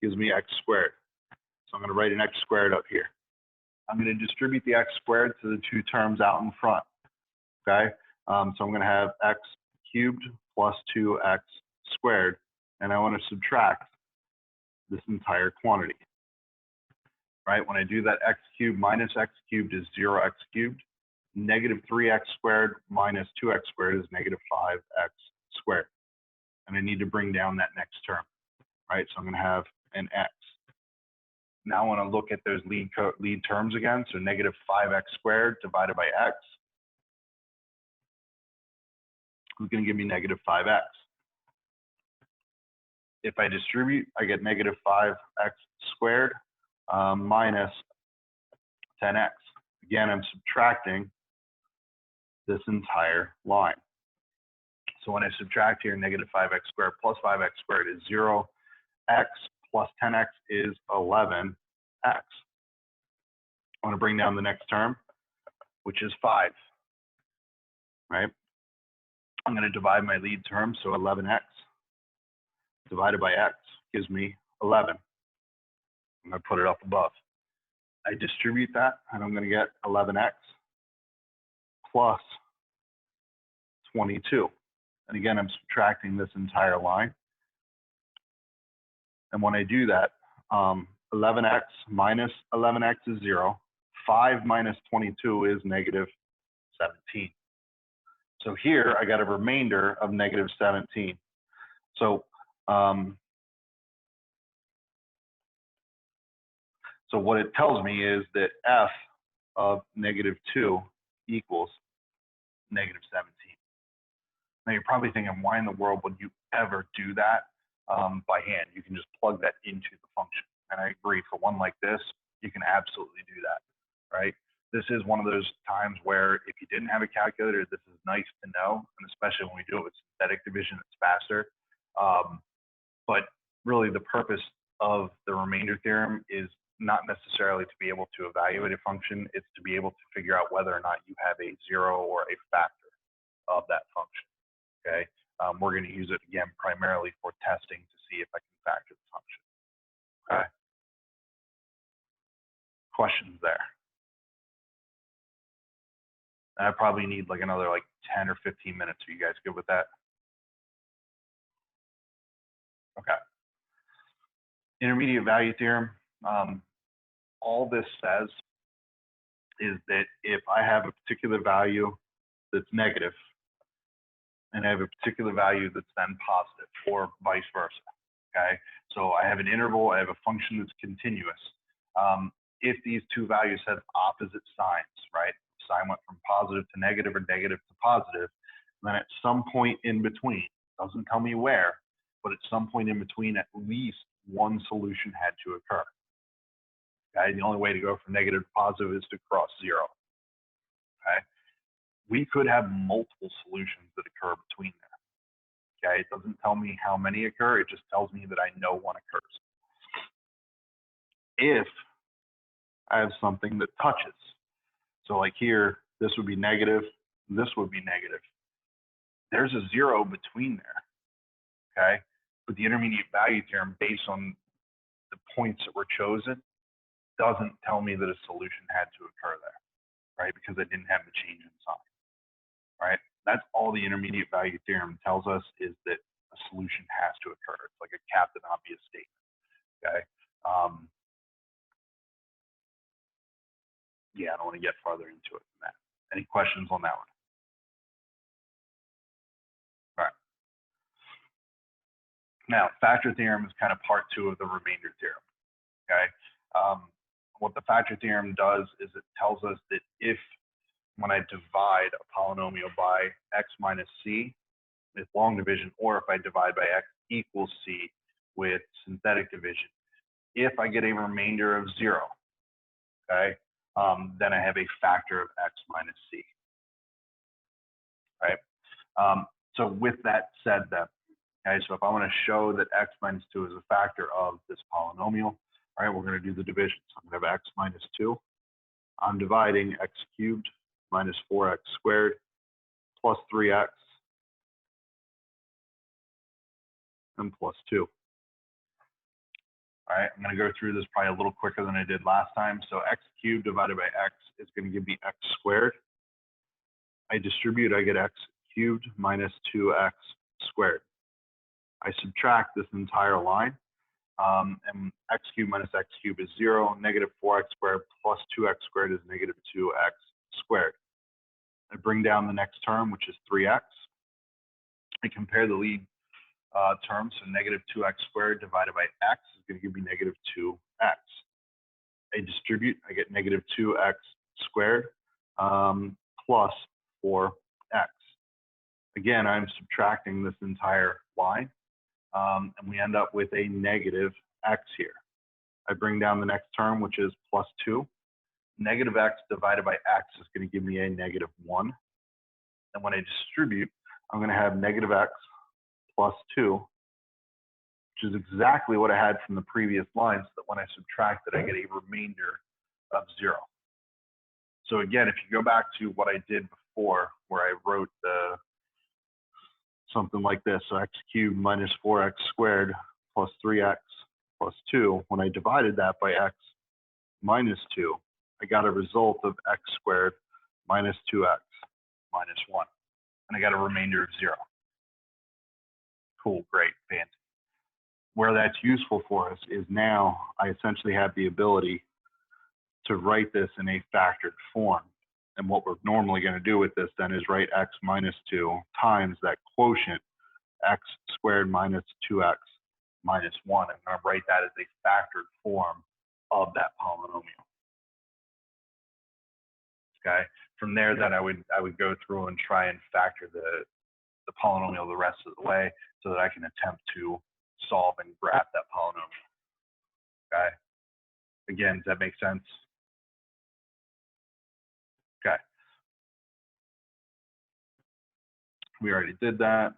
gives me x squared. So I'm going to write an x squared up here. I'm going to distribute the x squared to the 2 terms out in front. Okay, so I'm going to have x cubed plus 2x squared, and I want to subtract this entire quantity. Right, when I do that, x cubed minus x cubed is 0x cubed. -3x squared minus 2x squared is -5x squared. And I need to bring down that next term, right? So I'm going to have an x. Now I want to look at those lead terms again. So -5x squared divided by x is going to give me -5x. If I distribute, I get -5x squared minus 10x. Again, I'm subtracting this entire line. So when I subtract here, -5x squared plus 5x squared is 0. X plus 10x is 11x. I want to bring down the next term, which is 5. Right? I'm going to divide my lead term, so 11x divided by x gives me 11. I'm going to put it up above. I distribute that, and I'm going to get 11x plus 22. And again, I'm subtracting this entire line. And when I do that, 11x minus 11x is 0. 5 minus 22 is -17. So here I got a remainder of -17. So so what it tells me is that f of -2 equals -17. Now you're probably thinking, why in the world would you ever do that by hand? You can just plug that into the function. And I agree, for one like this, you can absolutely do that, right? This is one of those times where if you didn't have a calculator, this is nice to know, and especially when we do it with synthetic division, it's faster. But really the purpose of the remainder theorem is not necessarily to be able to evaluate a function, it's to be able to figure out whether or not you have a 0 or a factor of that function. Okay, we're going to use it again primarily for testing to see if I can factor the function. Okay, questions there? And I probably need like another 10 or 15 minutes. Are you guys good with that? Okay. Intermediate value theorem. All this says is that if I have a particular value that's negative, and I have a particular value that's then positive, or vice versa. Okay, so I have an interval, I have a function that's continuous. If these two values have opposite signs, right? Sign went from positive to negative or negative to positive, then at some point in between, doesn't tell me where, but at some point in between, at least one solution had to occur. Okay, the only way to go from negative to positive is to cross 0. Okay, we could have multiple solutions that occur between there. Okay, it doesn't tell me how many occur, it just tells me that I know one occurs. If I have something that touches, so like here, this would be negative, this would be negative. There's a zero between there, okay? But the intermediate value theorem, based on the points that were chosen, doesn't tell me that a solution had to occur there, right? Because I didn't have the change in sign, right? That's all the intermediate value theorem tells us, is that a solution has to occur. It's like a captain obvious statement, okay? Yeah, I don't want to get farther into it than that. Any questions on that one? All right. Now, factor theorem is kind of part 2 of the remainder theorem, okay? What the factor theorem does is it tells us that if, when I divide a polynomial by x minus c with long division, or if I divide by x equals c with synthetic division, if I get a remainder of 0, okay, then I have a factor of x minus c, right? So with that said, then, okay, so if I want to show that x minus 2 is a factor of this polynomial, all right, we're going to do the division. So I'm going to have x minus 2. I'm dividing x cubed minus 4x squared plus 3x and plus 2. All right, I'm going to go through this probably a little quicker than I did last time. So x cubed divided by x is going to give me x squared. I distribute, I get x cubed minus 2x squared. I subtract this entire line, and x cubed minus x cubed is 0. Negative 4x squared plus 2x squared is negative 2x squared. I bring down the next term, which is 3x. I compare the lead terms, so negative 2x squared divided by x is going to give me negative 2x. I distribute, I get negative 2x squared plus 4x. Again, I'm subtracting this entire line, and we end up with a negative x here. I bring down the next term, which is plus 2. Negative x divided by x is going to give me a negative 1. And when I distribute, I'm going to have negative x plus 2, which is exactly what I had from the previous line, so that when I subtract it, I get a remainder of 0. So again, if you go back to what I did before, where I wrote something like this, so x cubed minus 4x squared plus 3x plus 2, when I divided that by x minus 2, I got a result of x squared minus 2x minus 1. And I got a remainder of 0. Cool, great, fancy. Where that's useful for us is now I essentially have the ability to write this in a factored form. And what we're normally going to do with this then is write x minus 2 times that quotient, x squared minus 2x minus 1. I'm going to write that as a factored form of that polynomial. Okay. From there, then I would go through and try and factor the polynomial the rest of the way, so that I can attempt to solve and graph that polynomial. Okay. Again, does that make sense? Okay. We already did that.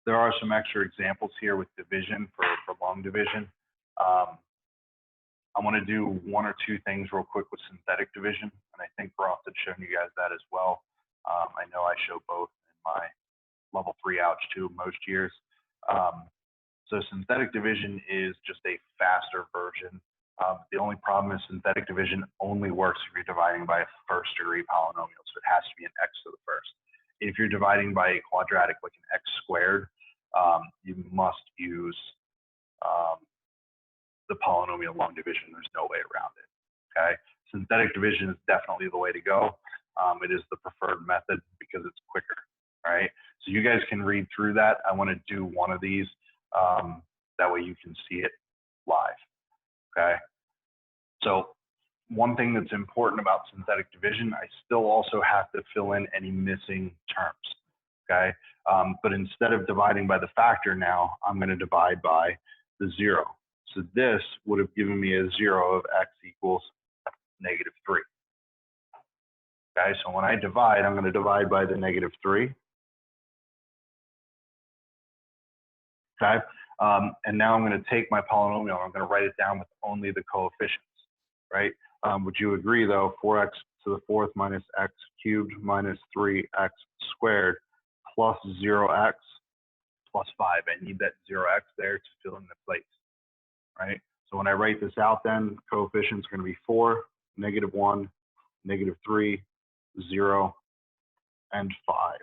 There are some extra examples here with division for long division. I want to do 1 or 2 things real quick with synthetic division, and I think Roth had shown you guys that as well. I know I show both in my level 3 algebra 2 most years. So synthetic division is just a faster version. The only problem is synthetic division only works if you're dividing by a first degree polynomial, so it has to be an x to the first. If you're dividing by a quadratic, like an x squared, you must use the polynomial long division. There's no way around it. Okay, synthetic division is definitely the way to go. It is the preferred method because it's quicker. All right, so you guys can read through that. I want to do one of these. That way you can see it live. Okay, so one thing that's important about synthetic division, I still also have to fill in any missing terms. Okay, but instead of dividing by the factor now, I'm going to divide by the 0. So this would have given me a 0 of x equals negative 3. Okay, so when I divide, I'm going to divide by the negative 3. Okay. And now I'm going to take my polynomial, I'm going to write it down with only the coefficients, right? Would you agree, though, 4x to the fourth minus x cubed minus 3x squared plus 0x plus 5. I need that 0x there to fill in the place, right? So when I write this out, then coefficients are going to be 4, -1, -3, 0, and 5.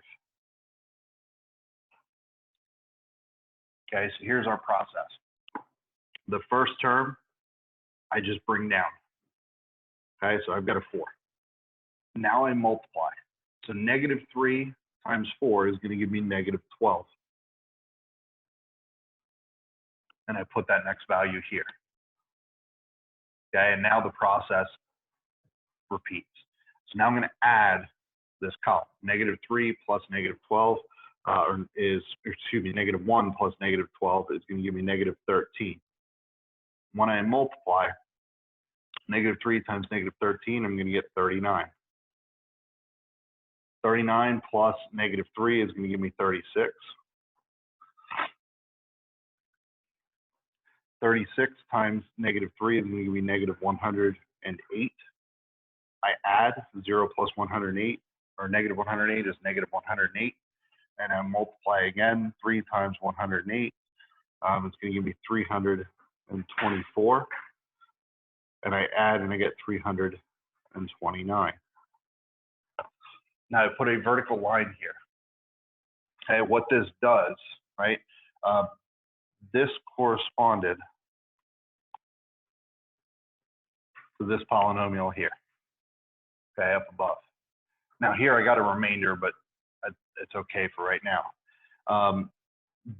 Okay, so here's our process. The first term, I just bring down. Okay, so I've got a 4. Now I multiply. So -3 times 4 is going to give me -12. And I put that next value here. Okay, and now the process repeats. So now I'm going to add this column. -3 plus -12 -1 plus -12 is going to give me -13. When I multiply -3 times -13, I'm going to get 39. 39 plus -3 is going to give me 36. 36 times -3 is going to give me -108. I add 0 plus 108, or -108 is -108. And I multiply again, 3 times 108. It's going to give me 324. And I add and I get 329. Now I put a vertical line here. Okay, what this does, right? This corresponded to this polynomial here, okay, up above. Now here I got a remainder, but it's okay for right now.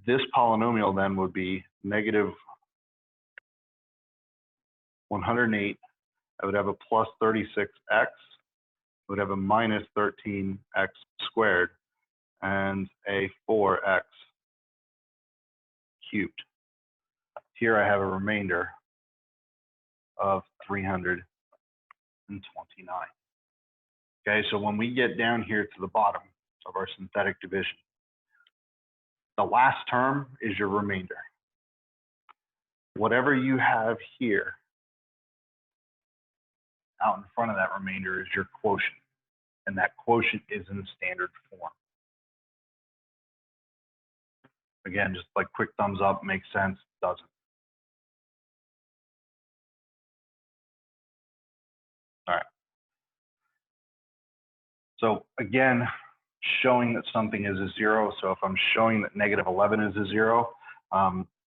This polynomial then would be -108. I would have a plus 36x. I would have a minus 13x squared and a 4x cubed. Here I have a remainder of 329. Okay, so when we get down here to the bottom of our synthetic division, the last term is your remainder. Whatever you have here out in front of that remainder is your quotient, and that quotient is in standard form. Again, just like quick thumbs up, makes sense, doesn't. All right. So again, showing that something is a 0. So if I'm showing that -11 is a 0,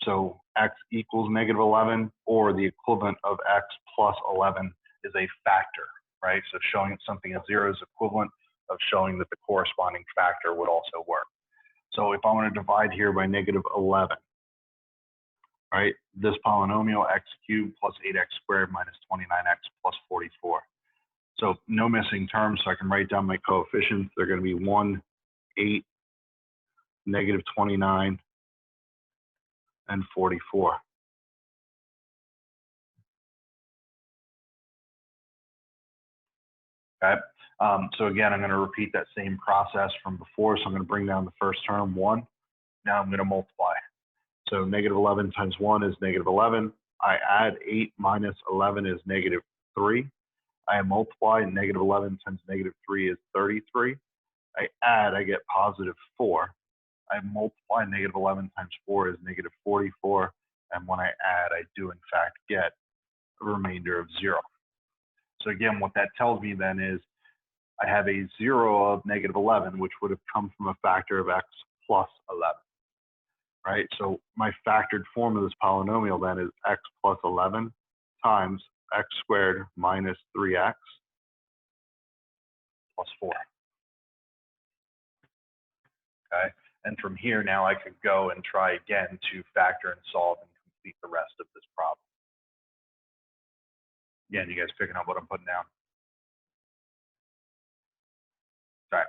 so x equals -11, or the equivalent of x plus 11 is a factor, right? So showing that something is 0 is equivalent of showing that the corresponding factor would also work. So if I want to divide here by -11, right, this polynomial x cubed plus 8x squared minus 29x plus 44. So no missing terms, so I can write down my coefficients. They're going to be 1, 8, -29, and 44. Okay. So again, I'm going to repeat that same process from before. So I'm going to bring down the first term, 1. Now I'm going to multiply. So -11 times 1 is -11. I add 8 minus 11 is -3. I multiply, -11 times -3 is 33. I add, I get +4. I multiply, -11 times 4 is -44. And when I add, I do in fact get a remainder of 0. So again, what that tells me then is I have a 0 of -11, which would have come from a factor of x plus 11, right? So my factored form of this polynomial then is x plus 11 times x squared minus 3x plus 4. Okay, and from here now I could go and try again to factor and solve and complete the rest of this problem. Again, you guys picking up what I'm putting down? Sorry.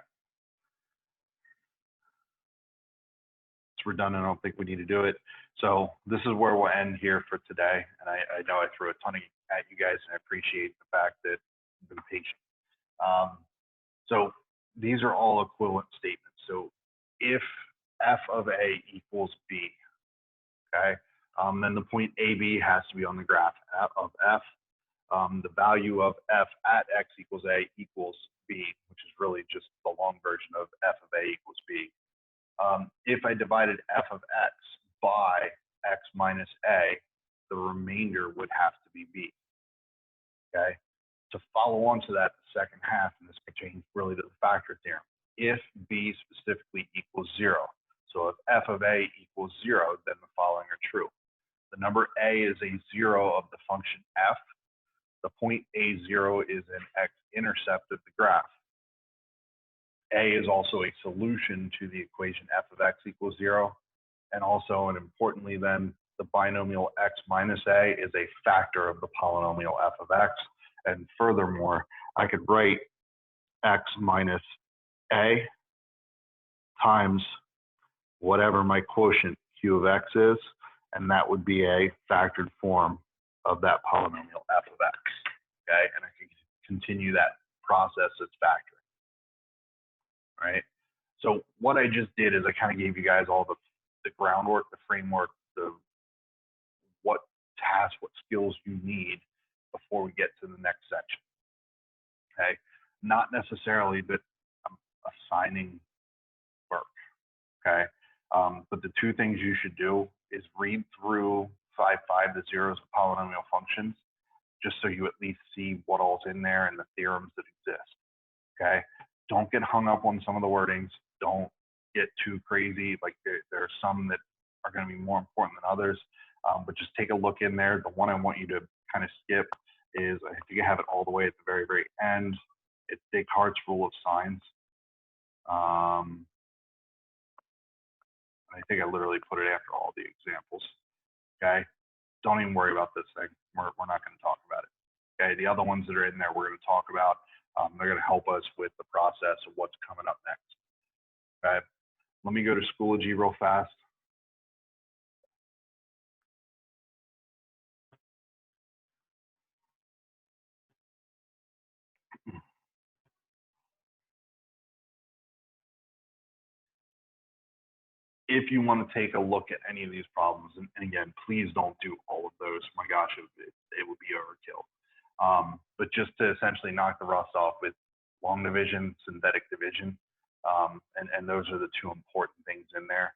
It's redundant. I don't think we need to do it. So this is where we'll end here for today. And I know I threw a ton at you guys, and I appreciate the fact that you've been patient. So these are all equivalent statements. So if f of a equals b, okay? Then the point AB has to be on the graph of F. The value of F at X equals A equals B, which is really just the long version of F of A equals B. If I divided F of X by X minus A, the remainder would have to be B, okay? To follow on to that second half, and this pertains really to the factor theorem, if B specifically equals 0, so if F of A equals 0, then the following are true. The number A is a 0 of the function F. The point A0 is an x-intercept of the graph. A is also a solution to the equation F of X equals 0. And also, and importantly then, the binomial X minus A is a factor of the polynomial F of X. And furthermore, I could write X minus A times whatever my quotient Q of X is, and that would be a factored form of that polynomial F of X, okay? And I can continue that process as factoring, right? So what I just did is I kind of gave you guys all the groundwork, the framework, what tasks, what skills you need before we get to the next section, okay? Not necessarily that I'm assigning work, okay? But the two things you should do is read through 5.5, the zeros of polynomial functions, just so you at least see what all's in there and the theorems that exist, okay? Don't get hung up on some of the wordings. Don't get too crazy. Like there are some that are going to be more important than others, but just take a look in there. The one I want you to kind of skip is, I think you have it all the way at the very, very end. It's Descartes' rule of signs. I think I literally put it after all the examples, okay? Don't even worry about this thing. We're not going to talk about it, okay? The other ones that are in there we're going to talk about. They're going to help us with the process of what's coming up next, okay? Let me go to Schoology real fast. If you want to take a look at any of these problems, and again, please don't do all of those. My gosh, it would be overkill. But just to essentially knock the rust off with long division, synthetic division, and those are the two important things in there,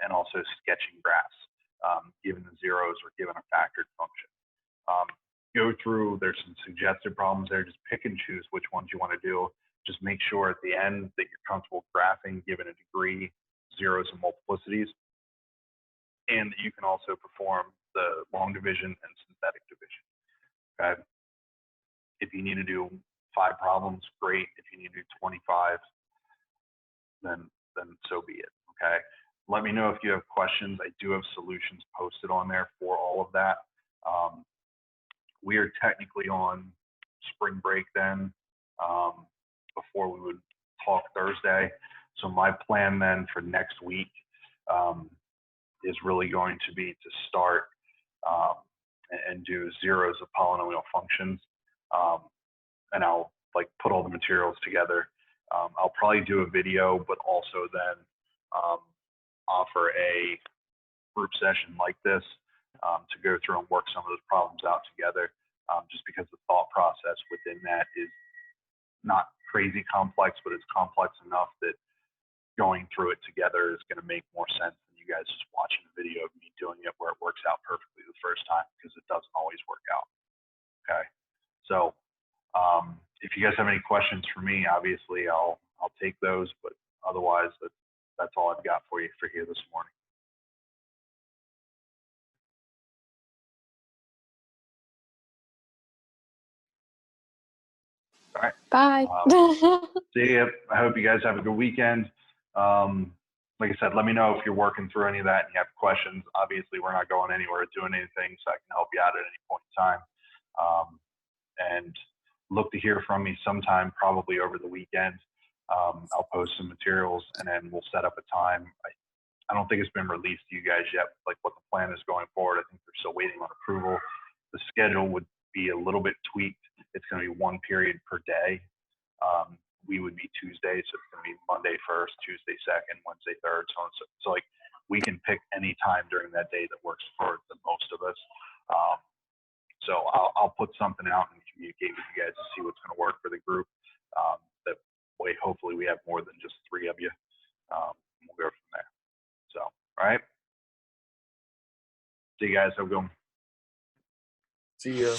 and also sketching graphs, given the zeros or given a factored function. Go through, there's some suggested problems there, just pick and choose which ones you want to do. Just make sure at the end that you're comfortable graphing given a degree, zeros and multiplicities, and that you can also perform the long division and synthetic division, okay? If you need to do 5 problems, great. If you need to do 25, then so be it, okay? Let me know if you have questions. I do have solutions posted on there for all of that. We are technically on spring break then, before we would talk Thursday. So my plan then for next week is really going to be to start and do zeros of polynomial functions. And I'll like put all the materials together. I'll probably do a video, but also then offer a group session like this to go through and work some of those problems out together, just because the thought process within that is not crazy complex, but it's complex enough that going through it together is going to make more sense than you guys just watching a video of me doing it where it works out perfectly the first time, because it doesn't always work out, okay? So if you guys have any questions for me, obviously I'll take those, but otherwise that's all I've got for you for here this morning. All right. Bye. See you. I hope you guys have a good weekend. Like I said, let me know if you're working through any of that and you have questions. Obviously, we're not going anywhere or doing anything, so I can help you out at any point in time. And look to hear from me sometime, probably over the weekend. I'll post some materials and then we'll set up a time. I don't think it's been released to you guys yet, like what the plan is going forward. I think they're still waiting on approval. The schedule would be a little bit tweaked. It's going to be 1 period per day. We would be Tuesday, so it's going to be Monday 1st, Tuesday 2nd, Wednesday 3rd, so on. So like we can pick any time during that day that works for the most of us. So I'll put something out and communicate with you guys to see what's going to work for the group. That way, hopefully we have more than just 3 of you. We'll go from there. So, all right. See you guys. Have a good one. See ya.